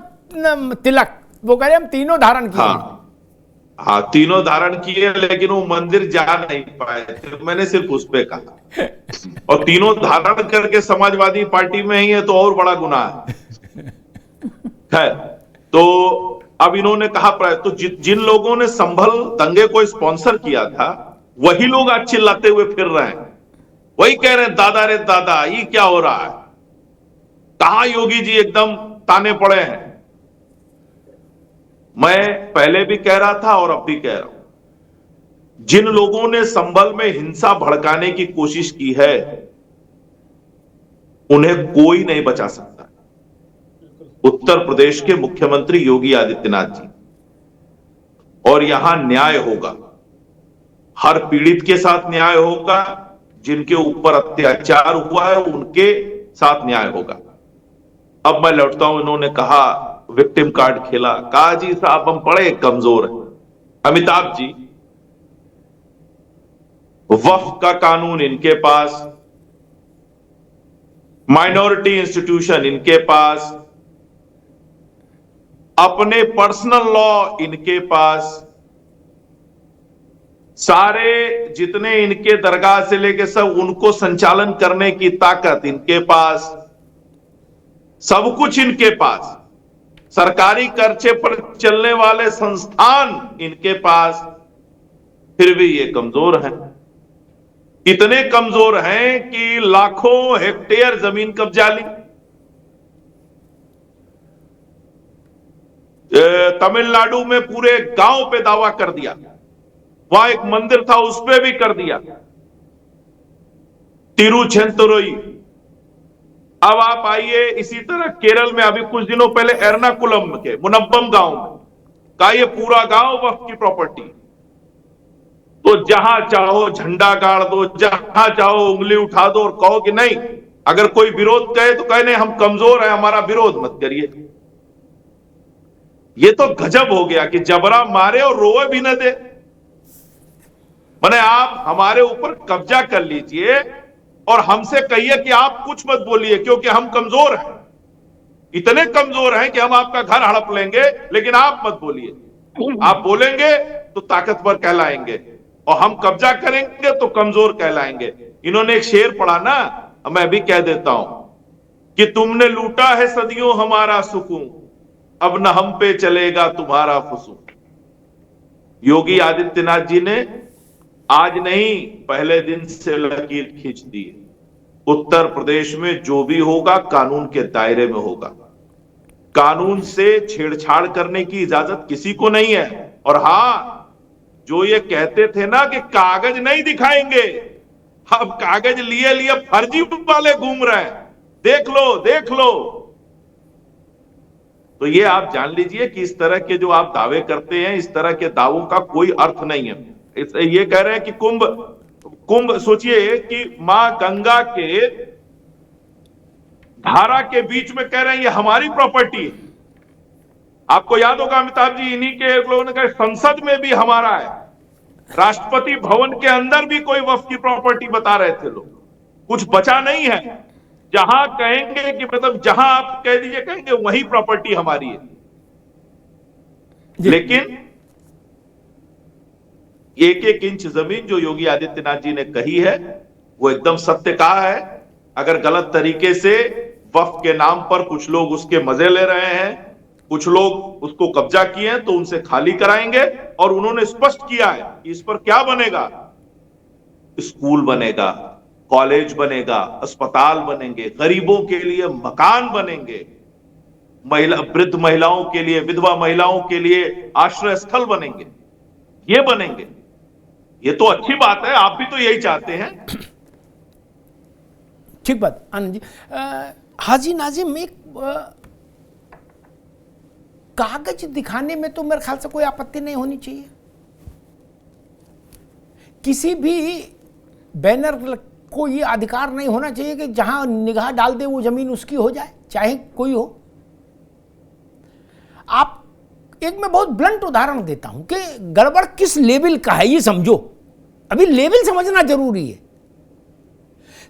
तिलक, वो कह रहे हम तीनों धारण किए। हाँ, तीनों धारण किए, लेकिन वो मंदिर जा नहीं पाए थे, मैंने सिर्फ उस पे कहा। और तीनों धारण करके समाजवादी पार्टी में ही है तो और बड़ा गुनाह है। तो अब इन्होंने कहा, तो जिन लोगों ने संभल दंगे को स्पॉन्सर किया था वही लोग आज चिल्लाते हुए फिर रहे हैं, वही कह रहे हैं दादा रे दादा ये क्या हो रहा है। कहां योगी जी एकदम ताने पड़े हैं। मैं पहले भी कह रहा था और अब भी कह रहा हूं, जिन लोगों ने संभल में हिंसा भड़काने की कोशिश की है उन्हें कोई नहीं बचा सकता। उत्तर प्रदेश के मुख्यमंत्री योगी आदित्यनाथ जी, और यहां न्याय होगा, हर पीड़ित के साथ न्याय होगा, जिनके ऊपर अत्याचार हुआ है उनके साथ न्याय होगा। अब मैं लौटता हूं, इन्होंने कहा विक्टिम कार्ड खेला, कहा जी साहब हम बड़े कमजोर हैं। अमिताभ जी, वक्फ का कानून इनके पास, माइनॉरिटी इंस्टीट्यूशन इनके पास, अपने पर्सनल लॉ इनके पास, सारे जितने इनके दरगाह से लेके सब उनको संचालन करने की ताकत इनके पास, सब कुछ इनके पास। सरकारी खर्चे पर चलने वाले संस्थान इनके पास, फिर भी ये कमजोर हैं। इतने कमजोर हैं कि लाखों हेक्टेयर जमीन कब्जा ली। तमिलनाडु में पूरे गांव पे दावा कर दिया, वहां एक मंदिर था उस पे भी कर दिया, तिरुचेंतुरई। अब आप आइए इसी तरह केरल में अभी कुछ दिनों पहले एर्नाकुलम के मुनब्बम गांव में का ये पूरा गांव वक्फ की प्रॉपर्टी। तो जहां चाहो झंडा गाड़ दो, जहां चाहो उंगली उठा दो और कहो कि नहीं, अगर कोई विरोध करे तो कहे नहीं हम कमजोर हैं, हमारा विरोध मत करिए। ये तो गजब हो गया कि जबरा मारे और रोए भी न दे। माने आप हमारे ऊपर कब्जा कर लीजिए और हमसे कहिए कि आप कुछ मत बोलिए क्योंकि हम कमजोर हैं, इतने कमजोर हैं कि हम आपका घर हड़प लेंगे, लेकिन आप मत बोलिए। आप बोलेंगे तो ताकतवर कहलाएंगे और हम कब्जा करेंगे तो कमजोर कहलाएंगे। इन्होंने एक शेर पढ़ा ना, मैं भी कह देता हूं कि तुमने लूटा है सदियों हमारा सुकून, अब न हम पे चलेगा तुम्हारा फुसून। योगी आदित्यनाथ जी ने आज नहीं पहले दिन से लकीर खींच दी है। उत्तर प्रदेश में जो भी होगा कानून के दायरे में होगा। कानून से छेड़छाड़ करने की इजाजत किसी को नहीं है। और हां, जो ये कहते थे ना कि कागज नहीं दिखाएंगे, अब कागज लिए लिए फर्जी वाले घूम रहे हैं, देख लो देख लो। तो ये आप जान लीजिए कि इस तरह के जो आप दावे करते हैं, इस तरह के दावों का कोई अर्थ नहीं है। ये कह रहे हैं कि कुंभ सोचिए कि मां गंगा के धारा के बीच में कह रहे हैं ये हमारी प्रॉपर्टी है। आपको याद होगा अमिताभ जी, इन्हीं के लोगों ने कहा संसद में भी हमारा है, राष्ट्रपति भवन के अंदर भी कोई वक्फ की प्रॉपर्टी बता रहे थे लोग। कुछ बचा नहीं है। जहां कहेंगे कि मतलब जहां आप कह दीजिए कहेंगे वही प्रॉपर्टी हमारी है। लेकिन एक एक इंच जमीन जो योगी आदित्यनाथ जी ने कही है वो एकदम सत्य कहा है। अगर गलत तरीके से वक्फ के नाम पर कुछ लोग उसके मजे ले रहे हैं, कुछ लोग उसको कब्जा किए हैं, तो उनसे खाली कराएंगे। और उन्होंने स्पष्ट किया है कि इस पर क्या बनेगा, स्कूल बनेगा, कॉलेज बनेगा, अस्पताल बनेंगे, गरीबों के लिए मकान बनेंगे, वृद्ध महिलाओं के लिए, विधवा महिलाओं के लिए आश्रय स्थल बनेंगे, ये बनेंगे। ये तो अच्छी बात है, आप भी तो यही चाहते हैं। ठीक बात आनंद जी। हाजी नाजिम, एक कागज दिखाने में तो मेरे ख्याल से कोई आपत्ति नहीं होनी चाहिए। किसी भी बैनर को ये अधिकार नहीं होना चाहिए कि जहां निगाह डाल दे वो जमीन उसकी हो जाए, चाहे कोई हो। आप एक मैं बहुत ब्लंट उदाहरण देता हूं कि गड़बड़ किस लेवल का है ये समझो। अभी लेवल समझना जरूरी है।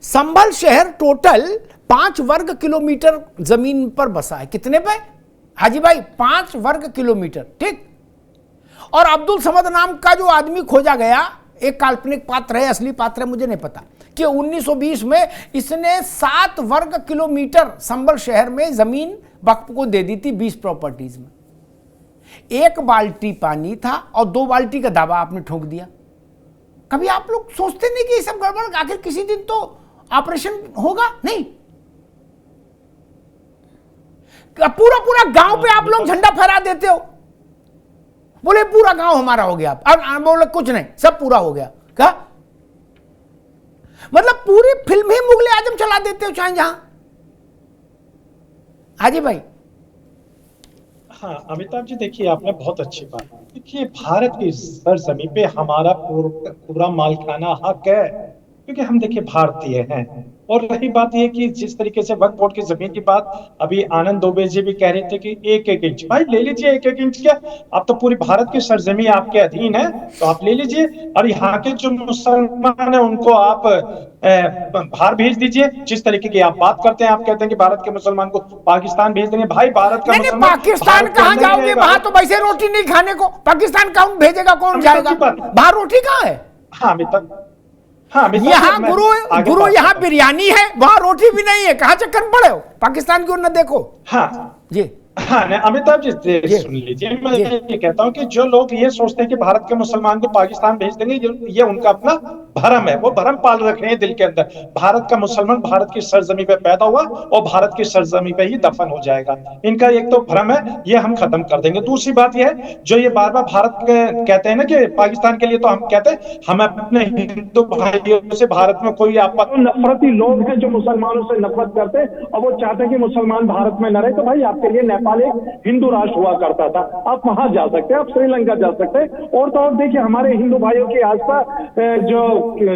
संभल शहर टोटल 5 वर्ग किलोमीटर जमीन पर बसा है। कितने पे हाजी भाई? 5 वर्ग किलोमीटर, ठीक। और अब्दुल समद नाम का जो आदमी खोजा गया, एक काल्पनिक पात्र है, असली पात्र है मुझे नहीं पता, कि 1920 में इसने 7 वर्ग किलोमीटर संभल शहर में जमीन वक्फ को दे दी थी 20 प्रॉपर्टीज में। 1 बाल्टी पानी था और 2 बाल्टी का दावा आपने ठोक दिया। कभी आप लोग सोचते नहीं कि ये सब गड़बड़, आखिर किसी दिन तो ऑपरेशन होगा? नहीं, पूरा पूरा गांव पे आप लोग झंडा फहरा देते हो, बोले पूरा गांव हमारा हो गया, और बोले कुछ नहीं, सब पूरा हो गया। क्या मतलब पूरी फिल्म ही मुगले आजम चला देते हो चाहे जहां। हाजी भाई। हाँ अमिताभ जी, देखिए आपने बहुत अच्छी बात, देखिए भारत की सरजमीं पे हमारा पूरा मालिकाना हक है, क्योंकि हम देखिए भारतीय हैं। और रही बात यह कि जिस तरीके से वक्फ बोर्ड की जमीन की बात अभी आनंद दुबे जी भी कह रहे थे कि 1-1 इंच, भाई ले लीजिए 1-1 इंच, क्या आप तो पूरी भारत की सरजमीं आपके अधीन है, तो आप ले लीजिए। और यहाँ के जो मुसलमान है उनको आप बाहर भेज दीजिए। जिस तरीके की आप बात करते हैं, आप कहते हैं कि भारत के मुसलमान को पाकिस्तान भेज देंगे, भाई भारत का मुसलमान पाकिस्तान कहाँ जाओगे? वहां तो वैसे रोटी नहीं खाने को, पाकिस्तान कौन भेजेगा, कौन जाएगा? बाहर रोटी कहाँ है? हाँ अमिताभ, हाँ, यहाँ गुरु यहाँ बिरयानी है, वहां रोटी भी नहीं है, कहाँ चक्कर पड़े हो? पाकिस्तान की ओर न देखो। हाँ जी, हाँ नहीं, अमिताभ जी सुन लीजिए, मैं ये कहता हूँ कि जो लोग ये सोचते हैं कि भारत के मुसलमान को पाकिस्तान भेज देंगे, ये उनका अपना भ्रम है, वो भ्रम पाल रखे हैं दिल के अंदर। भारत का मुसलमान भारत की सरजमी पे पैदा हुआ और भारत की सरजमी पे ही दफन हो जाएगा। इनका एक तो भ्रम है, ये हम खत्म कर देंगे। दूसरी बात यह है, जो ये बार बार भारत के कहते हैं ना कि पाकिस्तान के लिए, तो हम कहते हैं हम अपने हिंदू भाइयों से भारत में कोई आपत्ति, नफरती लोग हैं जो मुसलमानों से नफरत करते हैं और वो चाहते हैं कि मुसलमान भारत में न रहे। तो भाई आपके लिए नेपाल एक हिंदू राष्ट्र हुआ करता था, आप वहां जा सकते हैं, आप श्रीलंका जा सकते हैं। और तो और देखिए, हमारे हिंदू भाइयों की आस्था जो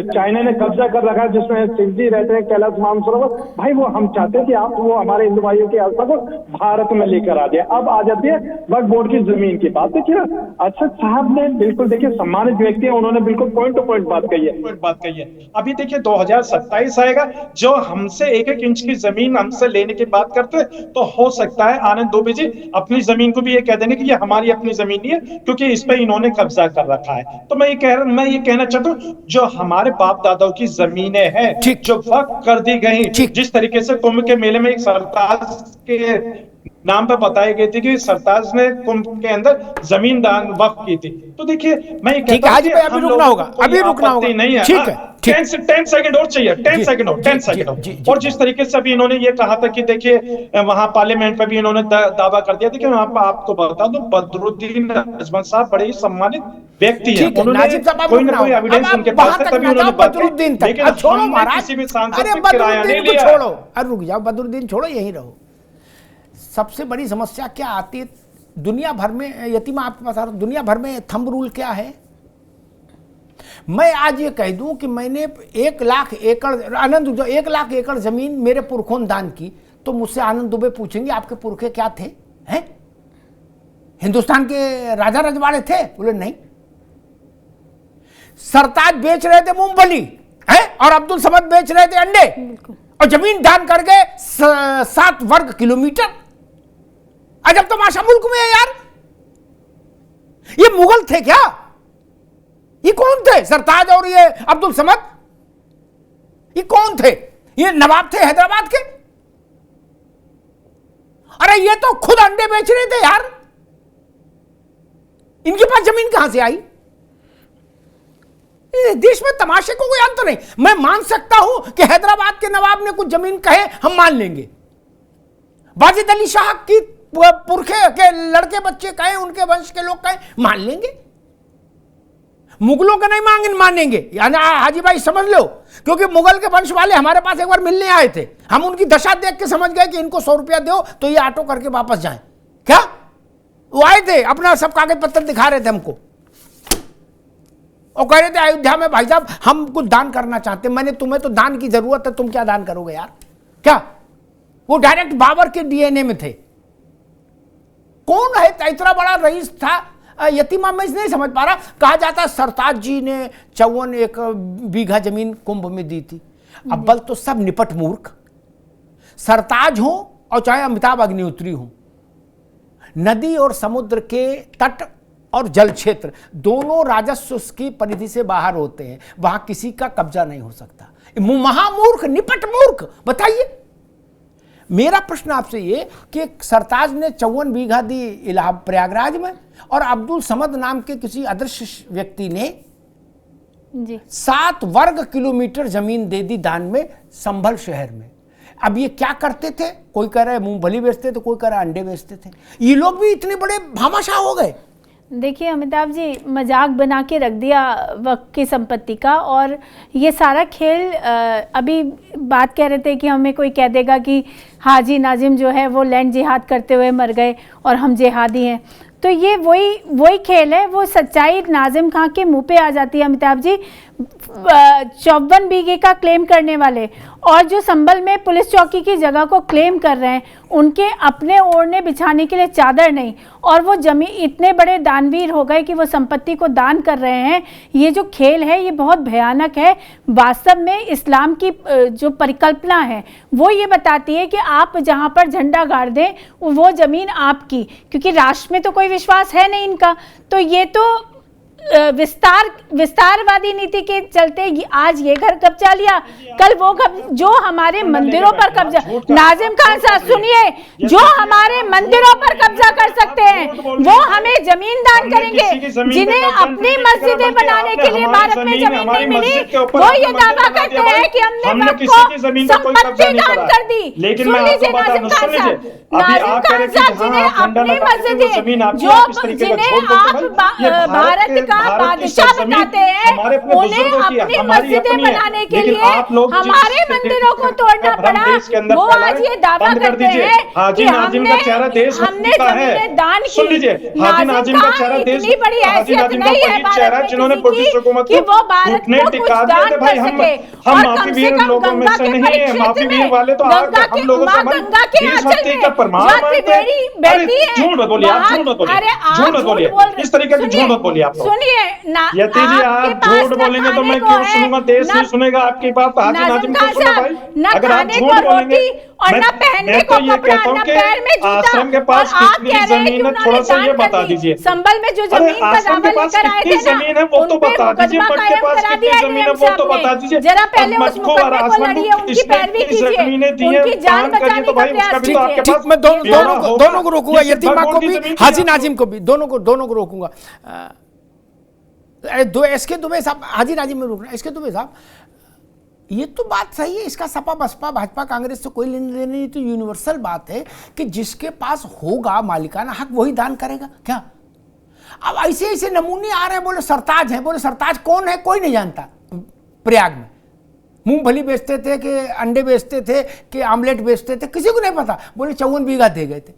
चाइना ने कब्जा कर रखा है, जिसमें शिव जी रहते हैं, कैलाश मानसरोवर, भाई वो हम चाहते हैं कि आप वो हमारे हिंदू भाइयों की आस्था को भारत में लेकर आ जाए। अब आ जाती है वक्फ बोर्ड की जमीन की बात। देखिए अर्शद साहब ने बिल्कुल, देखिए सम्मानित व्यक्ति है, उन्होंने बिल्कुल पॉइंट टू पॉइंट बात कही है। अभी देखिए 2027 आएगा, जो हमसे एक एक इंच की जमीन हमसे लेने की बात करते, तो हो सकता है आनंद दुबे जी अपनी जमीन को भी ये कह देंगे कि ये हमारी अपनी जमीन नहीं है, क्योंकि इस पे इन्होंने कब्जा कर रखा है। तो मैं ये कहना चाहता हूँ, जो हमारे बाप दादाओं की जमीनें हैं, जो वक्फ कर दी गई, जिस तरीके से कुंभ के मेले में एक सरताज के नाम पे बताई गई थी कि सरताज ने कुंभ के अंदर जमीन दान वक्फ की थी। तो देखिए मैं ये कहता हूं कि अभी रुकना होगा, नहीं है। ठीक है, 10 सेकंड और चाहिए, 10 सेकंड और। और जिस तरीके से अभी इन्होंने ये कहा था कि देखिए वहां पार्लियामेंट पे भी इन्होंने दावा कर दिया था कि वहां पर आपको बता दूं, बदरुद्दीन अजमल साहब बड़े ही सम्मानित व्यक्ति हैं, उन्होंने कोई ना कोई एविडेंस उनके पास है, तभी उन्होंने बदरुद्दीन तक। लेकिन छोड़ो महाराज, किसी भी सांसद अरे से किराया नहीं बदरुद्दीन को लिया। छोड़ो, अरे रुक जाओ, बदरुद्दीन छोड़ो, यहीं रहो। सबसे बड़ी समस्या क्या आती है दुनिया भर में, यतीमा आपके पास आ रहा, दुनिया भर में थंब रूल क्या है? मैं आज ये कह दूं कि मैंने 1 लाख एकड़, आनंद जो 1 लाख एकड़ जमीन मेरे पुरखों ने दान की, तो मुझसे आनंद दुबे पूछेंगे आपके पुरखे क्या थे? हैं? हिंदुस्तान के राजा रजवाड़े थे? बोले नहीं। सरताज बेच रहे थे मूंगफली, हैं? और अब्दुल समद बेच रहे थे अंडे, और जमीन दान करके 7 वर्ग किलोमीटर। अजब तमाशा मुल्क में है यार। ये मुगल थे क्या? ये कौन थे? सरताज और ये अब्दुल समद, ये कौन थे? ये नवाब थे हैदराबाद के? अरे ये तो खुद अंडे बेच रहे थे यार। इनके पास जमीन कहां से आई? देश में तमाशे को कोई अंत नहीं। मैं मान सकता हूं कि हैदराबाद के नवाब ने कुछ जमीन कहे, हम मान लेंगे। वाजिद अली शाह की पुरखे के लड़के बच्चे कहे, उनके वंश के लोग कहे, मान लेंगे। मुगलों के नहीं मानेंगे, यानी हाजी भाई समझ लो, क्योंकि मुगल के वंश वाले हमारे पास एक बार मिलने आए थे। हम उनकी दशा देख के समझ गए कि इनको 100 रुपया दो तो ये ऑटो करके वापस जाएं। क्या वो आए थे, अपना सब कागज पत्र दिखा रहे थे हमको, और कह रहे थे अयोध्या में भाई साहब हम कुछ दान करना चाहते हैं। मैंने तुम्हें तो दान की जरूरत है, तुम क्या दान करोगे यार? क्या वो डायरेक्ट बाबर के डीएनए में थे? कौन है इतना बड़ा रईस था? यतीमा मैं नहीं समझ पा रहा। कहा जाता है सरताज जी ने 54 बीघा जमीन कुंभ में दी थी। अव्वल तो सब निपट मूर्ख, सरताज हो और चाहे अमिताभ अग्निहोत्री हो, नदी और समुद्र के तट और जल क्षेत्र दोनों राजस्व की परिधि से बाहर होते हैं, वहां किसी का कब्जा नहीं हो सकता। महामूर्ख, निपट मूर्ख। बताइए, मेरा प्रश्न आपसे ये कि सरताज ने 54 बीघा दी इलाहाबाद प्रयागराज में, और अब्दुल समद नाम के किसी अदृश्य व्यक्ति ने 7 वर्ग किलोमीटर जमीन दे दी दान में संभल शहर में। अब ये क्या करते थे? कोई कह रहा है मूंगफली बेचते थे, कोई कह रहा है अंडे बेचते थे। ये लोग भी इतने बड़े भामाशाह हो गए। देखिए अमिताभ जी, मजाक बना के रख दिया वक्त की संपत्ति का, और ये सारा खेल अभी बात कह रहे थे कि हमें कोई कह देगा कि हाजी नाजिम जो है वो लैंड जिहाद करते हुए मर गए और हम जिहादी हैं। तो ये वही खेल है, वो सच्चाई नाजिम खां के मुंह पे आ जाती है अमिताभ जी। 54 बीघे का क्लेम करने वाले और जो संभल में पुलिस चौकी की जगह को क्लेम कर रहे हैं, उनके अपने ओढ़ने बिछाने के लिए चादर नहीं, और वो जमीन इतने बड़े दानवीर हो गए कि वो संपत्ति को दान कर रहे हैं। ये जो खेल है ये बहुत भयानक है। वास्तव में इस्लाम की जो परिकल्पना है वो ये बताती है कि आप जहाँ पर झंडा गाड़ दें वो ज़मीन आपकी, क्योंकि राष्ट्र में तो कोई विश्वास है नहीं इनका। तो ये तो विस्तारवादी नीति के चलते आज ये घर कब्जा लिया, कल वो जो हमारे मंदिरों पर कब्जा, नाजिम खान साहब सुनिए, जो हमारे मंदिरों पर कब्जा कर सकते हैं वो हमें जमीन दान करेंगे। जिन्हें अपनी मस्जिदें बनाने के लिए भारत में जमीन नहीं मिली वो ये दावा करते हैं कि हमने वक्फ को संपत्ति दान कर दी। सुन लीजिए नाजिम खान साहब, जिन्हें अपनी मस्जिदें, जो जिन्हें आप भारत का बादशाह बताते हैं, उन्हें अपनी मस्जिदें बनाने के लिए हमारे मंदिरों को तोड़ना पड़ा। वो आज ये दावा करते हैं कि हमने जमीनें दान की। नाजिम खान इतनी बड़ी हैसियत नहीं है भारत में किसी की कि वो भारत को कुछ दान कर सके। और कम से कम गंगा के परिक्षेत्र में, गंगा के मां गंगा के आंचल में जो त्रिवेणी बहती है, अरे आप झूठ बोल रहे, इस तरीके से झूठ मत बोलिए आप। सुनिए यति जी, आप झूठ बोलेंगे तो मैं क्यों सुनूंगा? देश नहीं सुनेगा आपकी बात। हाजी नाजिम को सुनो भाई, अगर आप झूठ बोलेंगे और न पहनने को कपड़ा, न पैर में जूता, आश्रम के पास कितनी जमीन है थोड़ा सा ये बता दीजिए। संबल में जो जमीन का दावा लेकर आए थे ना, जमीन है वो तो बता दीजिए। मठ के पास कितनी जमीन है वो तो बता दीजिए। जरा पहले उस मुकदमे को लड़िए, उनकी पैरवी कीजिए, उनकी जान बचाने का प्रयास कीजिए। मैं दोनों को रोकूंगा, यतीमा को भी, हाजी नाजिम को भी, दोनों को रोकूंगा। एसके दुबे साहब, हाजी नाजिम में रोकना। एसके दुबे साहब, ये तो बात सही है, इसका सपा बसपा भाजपा कांग्रेस से कोई लेने देने नहीं। तो यूनिवर्सल बात है कि जिसके पास होगा मालिकाना हक वही दान करेगा क्या? अब ऐसे ऐसे नमूने आ रहे हैं, बोले सरताज है, बोले सरताज कौन है कोई नहीं जानता। प्रयाग में मूंगफली बेचते थे कि अंडे बेचते थे कि आमलेट बेचते थे, किसी को नहीं पता। बोले 54 बीघा दे गए थे।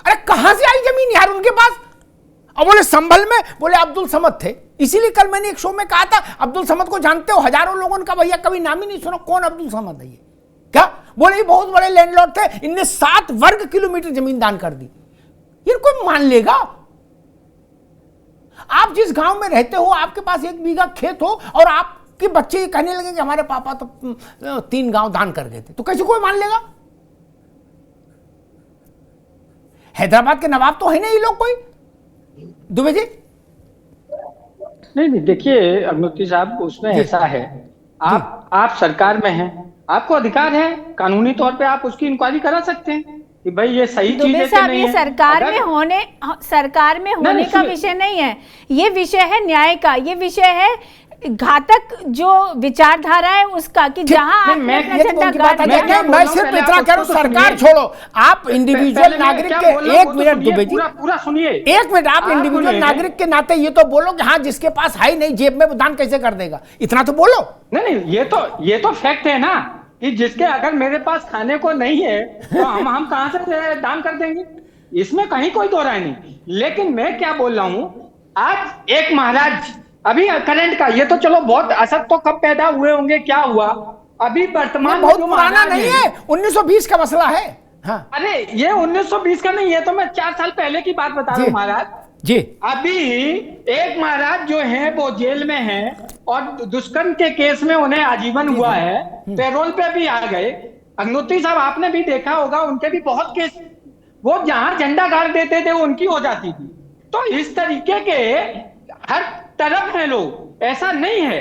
अरे कहां से आई जमीन यार उनके पास? अब बोले संभल में, बोले अब्दुल समद थे। इसीलिए कल मैंने एक शो में कहा था, अब्दुल समद को जानते हो? हजारों लोगों का भैया कभी नाम ही नहीं सुना। कौन अब्दुल समद है ये? क्या बोले? ये बहुत बड़े लैंडलॉर्ड थे, इनने 7 वर्ग किलोमीटर जमीन दान कर दी। ये कोई मान लेगा? आप जिस गांव में रहते हो, आपके पास 1 बीघा खेत हो और आपके बच्चे ये कहने लगे कि हमारे पापा तो 3 गांव दान कर गए थे, तो कैसे कोई मान लेगा? हैदराबाद के नवाब तो है नहीं ये लोग कोई। दुबे जी नहीं, देखिए अग्निहोत्री साहब, उसमें ऐसा है, आप सरकार में हैं, आपको अधिकार है, कानूनी तौर पे आप उसकी इंक्वायरी करा सकते हैं कि भाई ये सही चीज है कि नहीं है। सरकार में होने का विषय नहीं है, ये विषय है न्याय का, ये विषय है घातक जो विचारधारा है उसका, कि जहां मैं सिर्फ इतना कह रहा हूं, सरकार छोड़ो, आप इंडिविजुअल नागरिक के, 1 मिनट दुबे जी, पूरा सुनिए, 1 मिनट, आप इंडिविजुअल नागरिक के नाते ये तो बोलो कि हाँ जिसके पास है नहीं जेब में वो दान कैसे कर देगा, इतना तो बोलो। नहीं, ये तो फैक्ट है ना कि जिसके अगर मेरे पास खाने को नहीं है तो हम कहां से दान कर देंगे, इसमें कहीं कोई दो राय नहीं। लेकिन मैं क्या बोल रहा हूं, आज एक महाराज अभी करंट का, ये तो चलो बहुत असर तो कब पैदा हुए होंगे, क्या हुआ, अभी वर्तमान बहुत पुराना नहीं है, 1920 का मसला है। हाँ। अरे ये 1920 का नहीं है, तो मैं 4 साल पहले की बात बता रहा हूँ महाराज जी। अभी एक महाराज जो है वो जेल में है और दुष्कर्म के केस में उन्हें आजीवन हुआ है, पैरोल पे भी आ गए। अग्निहोत्री साहब, आपने भी देखा होगा, उनके भी बहुत केस, वो जहां झंडा गाड़ देते थे उनकी हो जाती थी। तो इस तरीके के हर तरफ है लोग, ऐसा नहीं है,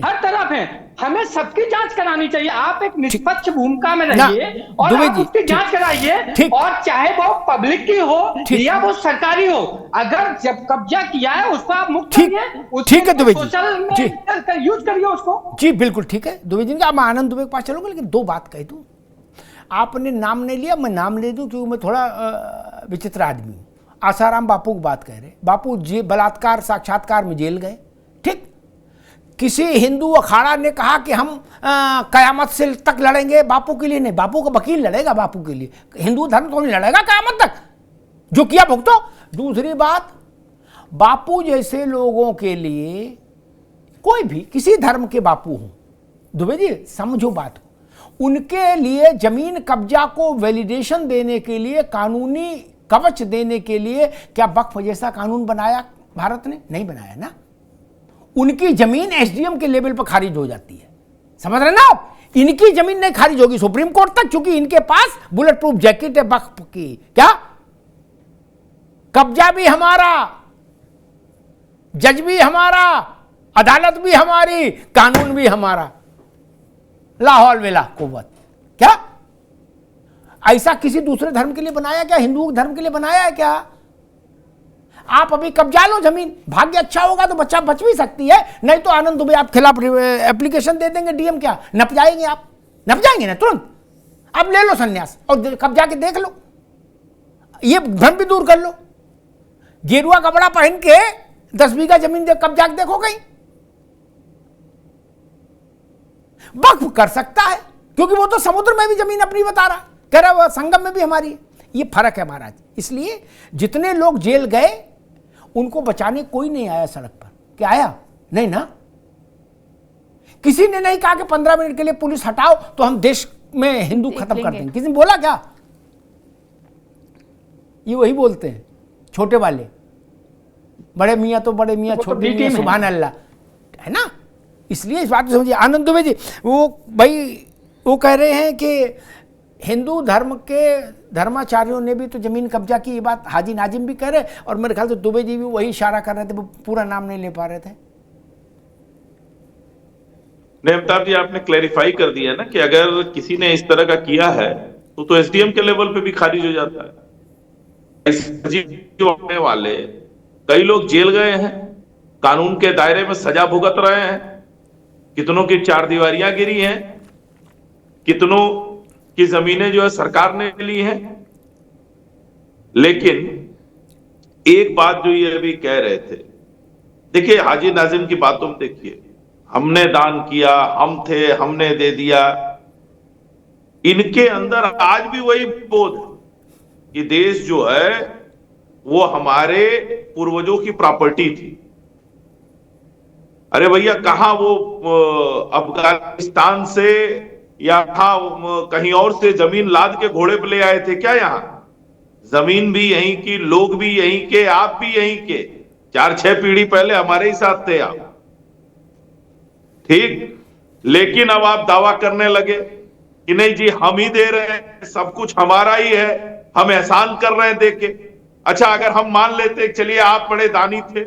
हर तरफ है। हमें सबकी जांच करानी चाहिए। आप एक निष्पक्ष भूमिका में रहिए और आप उसकी जांच कराइए, और चाहे वो पब्लिक की हो या वो सरकारी हो, अगर जब कब्जा किया है उसको आप मुक्त करिए, ठीक है दुबे जी, सोशल में यूज करिए उसको। जी बिल्कुल ठीक है दुबे जी। आप आनंद दुबे के पास चलोगे, लेकिन 2 बात कह दूं, आपने नाम नहीं लिया, मैं नाम ले दूं क्योंकि मैं थोड़ा विचित्र आदमी हूं। आसाराम बापू की बात कह रहे, बापू जी बलात्कार साक्षात्कार में जेल गए, ठीक। किसी हिंदू अखाड़ा ने कहा कि हम कयामत से तक लड़ेंगे, बापू के लिए नहीं, बापू का वकील लड़ेगा बापू के लिए, हिंदू धर्म तो नहीं लड़ेगा कयामत तक, जो किया भुगतो। दूसरी बात, बापू जैसे लोगों के लिए, कोई भी किसी धर्म के बापू हों, दुबे जी समझो बात को, उनके लिए जमीन कब्जा को वैलिडेशन देने के लिए, कानूनी कवच देने के लिए क्या वक्फ जैसा कानून बनाया भारत ने? नहीं बनाया ना। उनकी जमीन एसडीएम के लेवल पर खारिज हो जाती है, समझ रहे ना आप? इनकी जमीन नहीं खारिज होगी सुप्रीम कोर्ट तक, क्योंकि इनके पास बुलेट प्रूफ जैकेट है वक्फ की। क्या कब्जा भी हमारा, जज भी हमारा, अदालत भी हमारी, कानून भी हमारा। लाहौल वेला कुव्वत। क्या ऐसा किसी दूसरे धर्म के लिए बनाया क्या? हिंदू धर्म के लिए बनाया है क्या? आप अभी कब्जा लो जमीन, भाग्य अच्छा होगा तो बच्चा बच भी सकती है, नहीं तो आनंद दुबे आप खिलाफ एप्लीकेशन दे देंगे, डीएम क्या नप जाएंगे? आप नप जाएंगे ना तुरंत। अब ले लो संन्यास और कब्जा के देख लो, ये भ्रम भी दूर कर लो। गेरुआ कपड़ा पहन के 10 बीघा जमीन दे कब्जा के देखो कहीं, वक्फ कर सकता है, क्योंकि वो तो समुद्र में भी जमीन अपनी बता रहा, कह रहा वो संगम में भी हमारी है। ये फर्क है महाराज। इसलिए जितने लोग जेल गए उनको बचाने कोई नहीं आया सड़क पर। क्या आया? नहीं ना। किसी ने नहीं कहा कि 15 मिनट के लिए पुलिस हटाओ तो हम देश में हिंदू खत्म कर देंगे। किसी ने बोला क्या? ये वही बोलते हैं छोटे वाले, बड़े मियाँ तो बड़े मियाँ, छोटे मियाँ सुभान अल्लाह, है ना। इसलिए इस बात को समझिए। आनंद दुबे जी वो कह रहे हैं कि हिंदू धर्म के धर्माचार्यों ने भी तो जमीन कब्जा की, ये बात हाजी नाजिम भी कह रहे, और मेरे ख्याल से दुबे जी भी वही इशारा कर रहे थे, वो पूरा नाम नहीं ले पा रहे थे। नहीं अमिताभ जी, आपने क्लैरिफाई कर दिया ना कि अगर किसी ने इस तरह का किया है तो एसडीएम के लेवल पे भी खारिज हो जाता है। होने वाले कई लोग जेल गए हैं, कानून के दायरे में सजा भुगत रहे हैं, कितनों की 4 दीवारियां गिरी हैं, कितनों की जमीनें जो है सरकार ने ली हैं। लेकिन एक बात जो ये अभी कह रहे थे, देखिए हाजी नाजिम की बातों में देखिए, हमने दान किया, हम थे, हमने दे दिया। इनके अंदर आज भी वही बोध कि देश जो है वो हमारे पूर्वजों की प्रॉपर्टी थी। अरे भैया, कहां वो अफगानिस्तान से या कहीं और से जमीन लाद के घोड़े पे ले आए थे क्या? यहां जमीन भी यहीं की, लोग भी यहीं के, आप भी यहीं के, 4-6 पीढ़ी पहले हमारे ही साथ थे आप, ठीक। लेकिन अब आप दावा करने लगे कि नहीं जी हम ही दे रहे हैं, सब कुछ हमारा ही है, हम एहसान कर रहे हैं देके। अच्छा, अगर हम मान लेते चलिए आप बड़े दानी थे,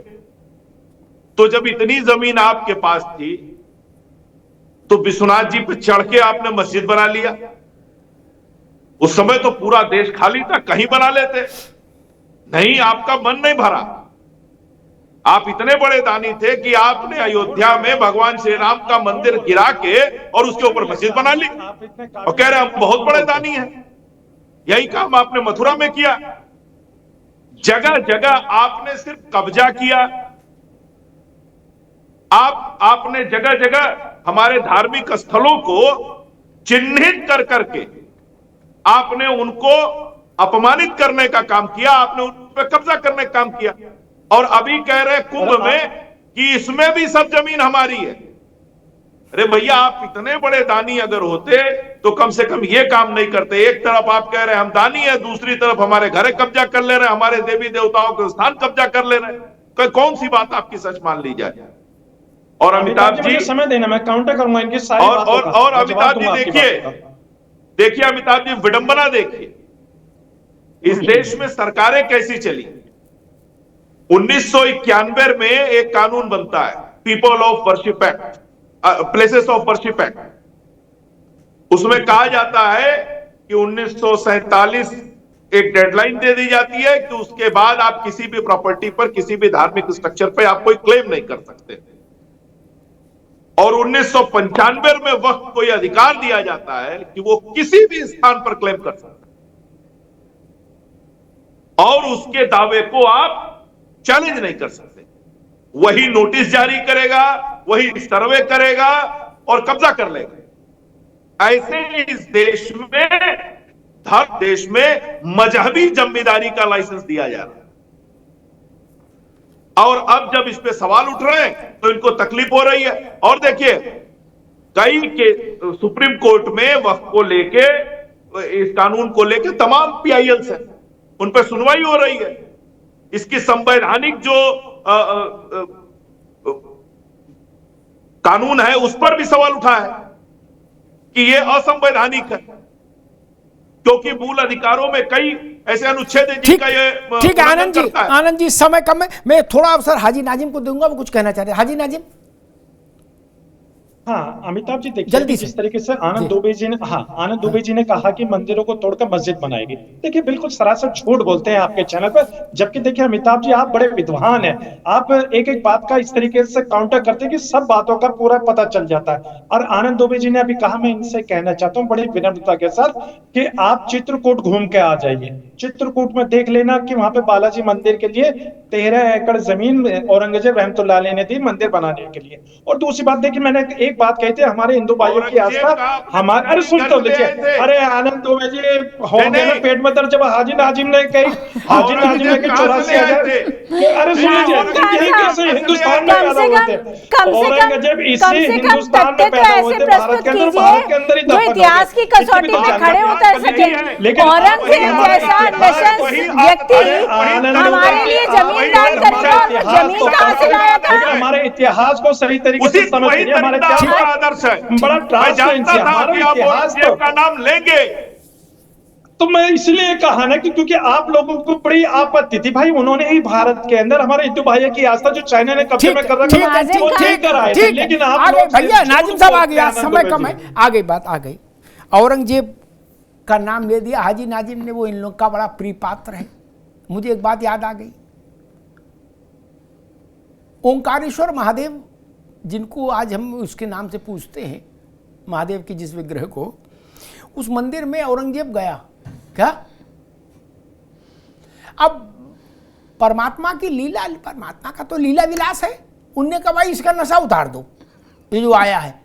तो जब इतनी जमीन आपके पास थी तो विश्वनाथ जी पे चढ़ के आपने मस्जिद बना लिया। उस समय तो पूरा देश खाली था, कहीं बना लेते। नहीं, आपका मन नहीं भरा। आप इतने बड़े दानी थे कि आपने अयोध्या में भगवान श्री राम का मंदिर गिरा के और उसके ऊपर मस्जिद बना ली और कह रहे हम बहुत बड़े दानी हैं। यही काम आपने मथुरा में किया। जगह जगह आपने सिर्फ कब्जा किया। आपने जगह जगह हमारे धार्मिक स्थलों को चिन्हित कर करके आपने उनको अपमानित करने का काम किया, आपने उन पर कब्जा करने का काम किया। और अभी कह रहे कुंभ में कि इसमें भी सब जमीन हमारी है। अरे भैया, आप इतने बड़े दानी अगर होते तो कम से कम ये काम नहीं करते। एक तरफ आप कह रहे हैं हम दानी है, दूसरी तरफ हमारे घर कब्जा कर ले रहे हैं, हमारे देवी देवताओं के स्थान कब्जा कर ले रहे हैं। कौन सी बात आपकी सच मान ली जाए? और अमिताभ जी समय देना, मैं काउंटर करूंगा इनकी सारी और अमिताभ जी देखिए अमिताभ जी विडंबना देखिए, इस देश में सरकारें कैसी चली। 1991 में एक कानून बनता है, people of worship act, places of worship act. उसमें कहा जाता है कि 1947 एक डेडलाइन दे दी जाती है कि उसके बाद आप किसी भी प्रॉपर्टी पर, किसी भी धार्मिक स्ट्रक्चर पर आप कोई क्लेम नहीं कर सकते। और 1995 में वक्त को यह अधिकार दिया जाता है कि वो किसी भी स्थान पर क्लेम कर सकते और उसके दावे को आप चैलेंज नहीं कर सकते। वही नोटिस जारी करेगा, वही सर्वे करेगा और कब्जा कर लेगा। ऐसे इस देश में मजहबी जिम्मेदारी का लाइसेंस दिया जा रहा है। और अब जब इस पे सवाल उठ रहे हैं तो इनको तकलीफ हो रही है। और देखिए, कई के सुप्रीम कोर्ट में वक्फ को लेके, इस कानून को लेके तमाम पीआईएल्स हैं, उन पर सुनवाई हो रही है। इसकी संवैधानिक जो कानून है उस पर भी सवाल उठा है कि यह असंवैधानिक है। क्योंकि मूल अधिकारों में कई ऐसे अनुच्छेद हैं जिनका ये ठीक है आनंद जी, करता है। आनंद जी समय कम है, मैं थोड़ा अवसर हाजी नाजिम को दूंगा, वो कुछ कहना चाहते हैं। हाजी नाजिम। हाँ अमिताभ जी देखिए, जल्दी से। जिस तरीके से आनंद दुबे जी ने, हाँ आनंद दुबे जी ने कहा कि मंदिरों को तोड़कर मस्जिद बनाएगी, देखिए बिल्कुल सरासर झूठ बोलते हैं आपके चैनल पर। जबकि देखिए अमिताभ जी, आप बड़े विद्वान हैं, आप एक एक बात का इस तरीके से काउंटर करते हैं कि सब बातों का पूरा पता चल जाता है। और आनंद दुबे जी ने अभी कहा, मैं इनसे कहना चाहता हूँ बड़ी विनम्रता के साथ कि आप चित्रकूट घूम के आ जाइए, चित्रकूट में देख लेना कि वहां पे बालाजी मंदिर के लिए 13 एकड़ जमीन औरंगजेब रहमतुल्लाह अलैह ने दी मंदिर बनाने के लिए। और दूसरी बात देखिए, मैंने एक बात कही थी, हमारे हिंदू भाइयों की आस्था हमारे, अरे सुनते हो देखिए, अरे आनंद दुबे जी हो गया ना पेट में दर्द जब हाजी नाजिम ने कही, हाजी नाजिम ने कही 84,000, अरे सुन लीजिए, यही कैसे हिंदुस्तान में पैदा हुए थे औरंगजेब, इसी हिंदुस्तान में पैदा हुए थे, भारत के अंदर ही जो इतिहास की कसौटी में खड़े होते हैं। लेकिन औरंगजेब जैसा नशस्त व्यक्ति हमारे लिए जमीन दान करेगा, और जमीन कहाँ से लाया था? हमारे इतिहास को सही तरीके से समझिए, हमारे आदर्श है, बड़ा मैं जानता था कि आप औरंगजेब का नाम लेंगे, तो मैं इसलिए कहा ना कि क्योंकि आप लोगों को बड़ी आपत्ति थी भाई, उन्होंने ही भारत के अंदर हमारे हिंदू भाइयों की आस्था जो चाइना ने कब्जे में कर रखा है वो ठीक कराए थे। लेकिन आप आगे भैया नाजिम साहब आ गया, समय कम है, आ गई बात, आ गई। औरंगजेब का नाम ले दिया हाजी नाजिम ने, वो इन लोग का बड़ा प्रिय पात्र है। मुझे एक बात याद आ गई, ओंकारेश्वर महादेव जिनको आज हम उसके नाम से पूछते हैं, महादेव की जिस विग्रह को, उस मंदिर में औरंगजेब गया क्या? अब परमात्मा की लीला, परमात्मा का तो लीला विलास है, उनने कहा भाई इसका नशा उतार दो, ये जो आया है।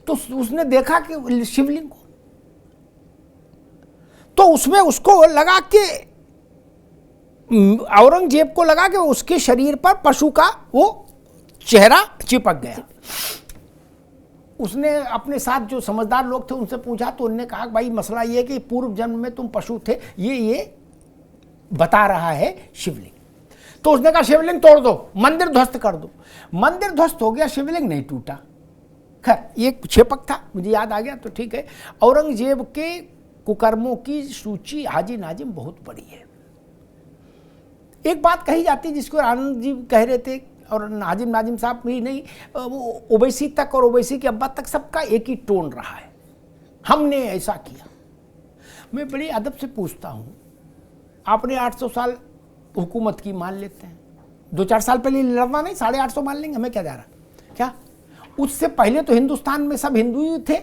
तो उसने देखा कि शिवलिंग को, तो उसमें उसको लगा कि औरंगजेब को लगा कि उसके शरीर पर पशु का वो चेहरा चिपक गया। उसने अपने साथ जो समझदार लोग थे उनसे पूछा, तो उन्होंने कहा भाई मसला ये है कि पूर्व जन्म में तुम पशु थे, ये बता रहा है शिवलिंग। तो उसने कहा शिवलिंग तोड़ दो, मंदिर ध्वस्त कर दो। मंदिर ध्वस्त हो गया, शिवलिंग नहीं टूटा। खैर ये क्षेपक था, मुझे याद आ गया, तो ठीक है। औरंगजेब के कुकर्मों की सूची हाजी नाजिम बहुत बड़ी है। एक बात कही जाती जिसको आनंद जी कह रहे थे, और नाजिम नाजिम साहब भी नहीं, वो ओवैसी तक और ओवैसी के अब्बा तक सबका एक ही टोन रहा है, हमने ऐसा किया। मैं बड़ी अदब से पूछता हूँ, आपने 800 साल हुकूमत की, मान लेते हैं 2-4 साल पहले लड़ना नहीं, 850 मान लेंगे, हमें क्या जा रहा क्या? उससे पहले तो हिंदुस्तान में सब हिंदू ही थे,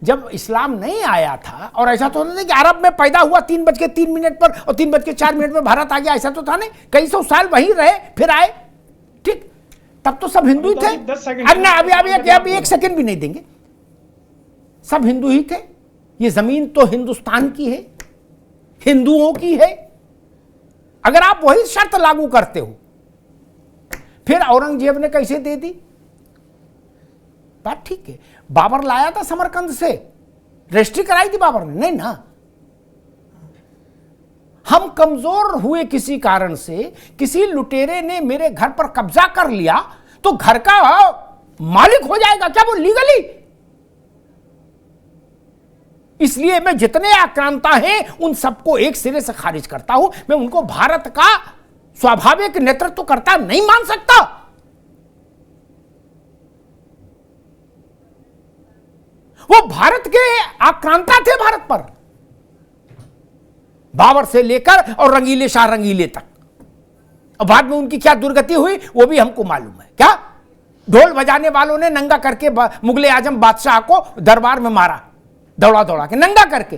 जब इस्लाम नहीं आया था। और ऐसा तो नहीं कि अरब में पैदा हुआ 3:03 पर और 3:04 में भारत आ गया, ऐसा तो था नहीं, कई सौ साल वहीं रहे फिर आए, ठीक? तब तो सब हिंदू ही थे। अभी एक सेकंड भी नहीं देंगे, सब हिंदू ही थे। ये जमीन तो हिंदुस्तान की है, हिंदुओं की है। अगर आप वही शर्त लागू करते हो, फिर औरंगजेब ने कैसे दे दी? बात ठीक है, बाबर लाया था समरकंद से, रजिस्ट्री कराई थी बाबर ने, नहीं ना। हम कमजोर हुए किसी कारण से, किसी लुटेरे ने मेरे घर पर कब्जा कर लिया, तो घर का मालिक हो जाएगा क्या वो लीगली? इसलिए मैं जितने आक्रांता हैं उन सबको एक सिरे से खारिज करता हूं। मैं उनको भारत का स्वाभाविक नेतृत्व करता नहीं मान सकता। वो भारत के आक्रांता थे, भारत पर, बाबर से लेकर और रंगीले शाह रंगीले तक। और बाद में उनकी क्या दुर्गति हुई वो भी हमको मालूम है। क्या ढोल बजाने वालों ने नंगा करके मुगले आजम बादशाह को दरबार में मारा, दौड़ा दौड़ा के नंगा करके,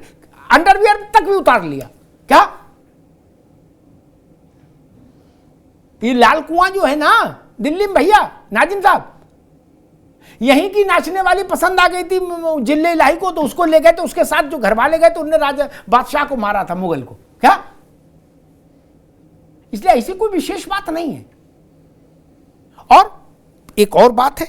अंडरवियर तक भी उतार लिया। क्या ये लाल कुआं जो है ना दिल्ली में, भैया नाजिम साहब, यहीं की नाचने वाली पसंद आ गई थी जिले इलाही को, तो उसको ले गए, तो उसके साथ जो घर वाले गए तो उन्होंने राजा बादशाह को मारा था, मुगल को। क्या इसलिए ऐसी कोई विशेष बात नहीं है। और एक और बात है,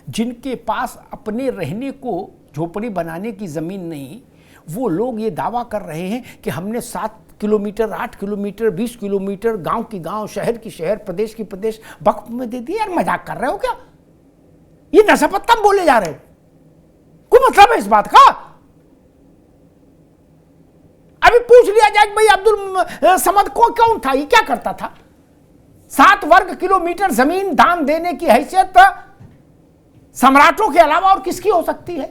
जिनके पास अपने रहने को झोपड़ी बनाने की जमीन नहीं, वो लोग ये दावा कर रहे हैं कि हमने 7 किलोमीटर, 8 किलोमीटर, 20 किलोमीटर, गांव की गांव, शहर की शहर, प्रदेश की प्रदेश वक्फ में दे दिए। यार मजाक कर रहे हो क्या? ये नशापत्ता बोले जा रहे हो, आपको मतलब है इस बात का? अभी पूछ लिया जाए कि भाई अब्दुल समद को कौन था, ये क्या करता था? 7 वर्ग किलोमीटर जमीन दान देने की हैसियत सम्राटों के अलावा और किसकी हो सकती है?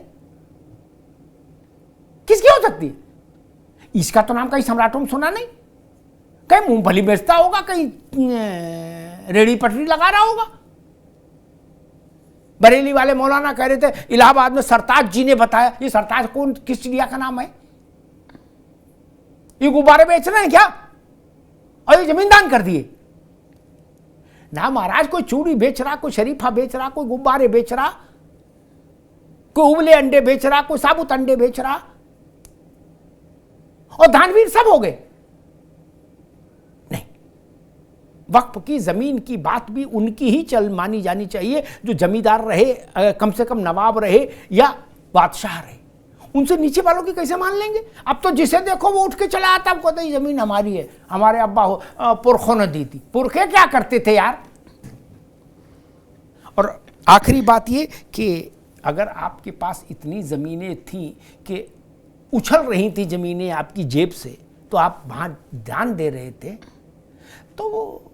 किसकी हो सकती है? इसका तो नाम कहीं सम्राटों में सुना नहीं। कहीं मूंगफली बेचता होगा, कहीं रेड़ी पटरी लगा रहा होगा। बरेली वाले मौलाना कह रहे थे इलाहाबाद में सरताज जी ने बताया। ये सरताज कौन, किस चिड़िया का नाम है? ये गुब्बारे बेच रहे हैं क्या? और ये जमीन दान कर दिए ना महाराज। कोई चूड़ी बेच रहा, कोई शरीफा बेच रहा, कोई गुब्बारे बेच रहा, कोई उबले अंडे बेच रहा, कोई साबुत अंडे बेच रहा, और दानवीर सब हो गए। नहीं, वक्फ की जमीन की बात भी उनकी ही चल मानी जानी चाहिए जो जमींदार रहे, कम से कम नवाब रहे या बादशाह रहे। उनसे नीचे वालों की कैसे मान लेंगे? अब तो जिसे देखो वो उठ के चला आता, अब कहते जमीन हमारी है, हमारे अब्बा पुरखों ने दी थी। पुरखे क्या करते थे यार? और आखिरी बात ये कि अगर आपके पास इतनी जमीनें थी कि उछल रही थी जमीनें आपकी जेब से, तो आप वहां ध्यान दे रहे थे, तो वो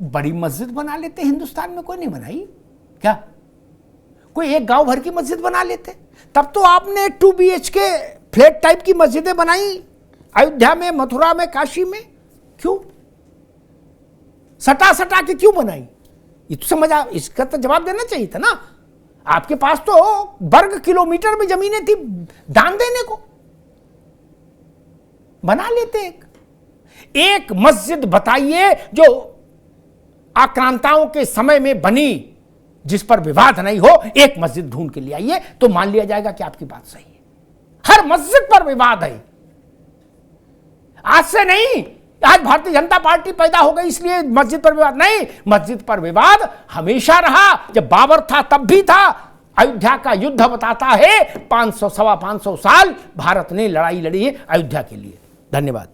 बड़ी मस्जिद बना लेते। हिंदुस्तान में कोई नहीं बनाई क्या? कोई एक गांव भर की मस्जिद बना लेते। तब तो आपने 2 BHK फ्लैट टाइप की मस्जिदें बनाई अयोध्या में, मथुरा में, काशी में। क्यों सटा सटा के क्यों बनाई? ये तो समझ आ, इसका तो जवाब देना चाहिए था ना। आपके पास तो वर्ग किलोमीटर में जमीनें थी दान देने को, बना लेते। एक मस्जिद बताइए जो आक्रांताओं के समय में बनी, जिस पर विवाद नहीं हो। एक मस्जिद ढूंढ के ले आइए तो मान लिया जाएगा कि आपकी बात सही है। हर मस्जिद पर विवाद है। आज से नहीं, आज भारतीय जनता पार्टी पैदा हो गई इसलिए मस्जिद पर विवाद नहीं। मस्जिद पर विवाद हमेशा रहा। जब बाबर था तब भी था। अयोध्या का युद्ध बताता है 500 सवा 500 साल भारत ने लड़ाई लड़ी है अयोध्या के लिए। धन्यवाद।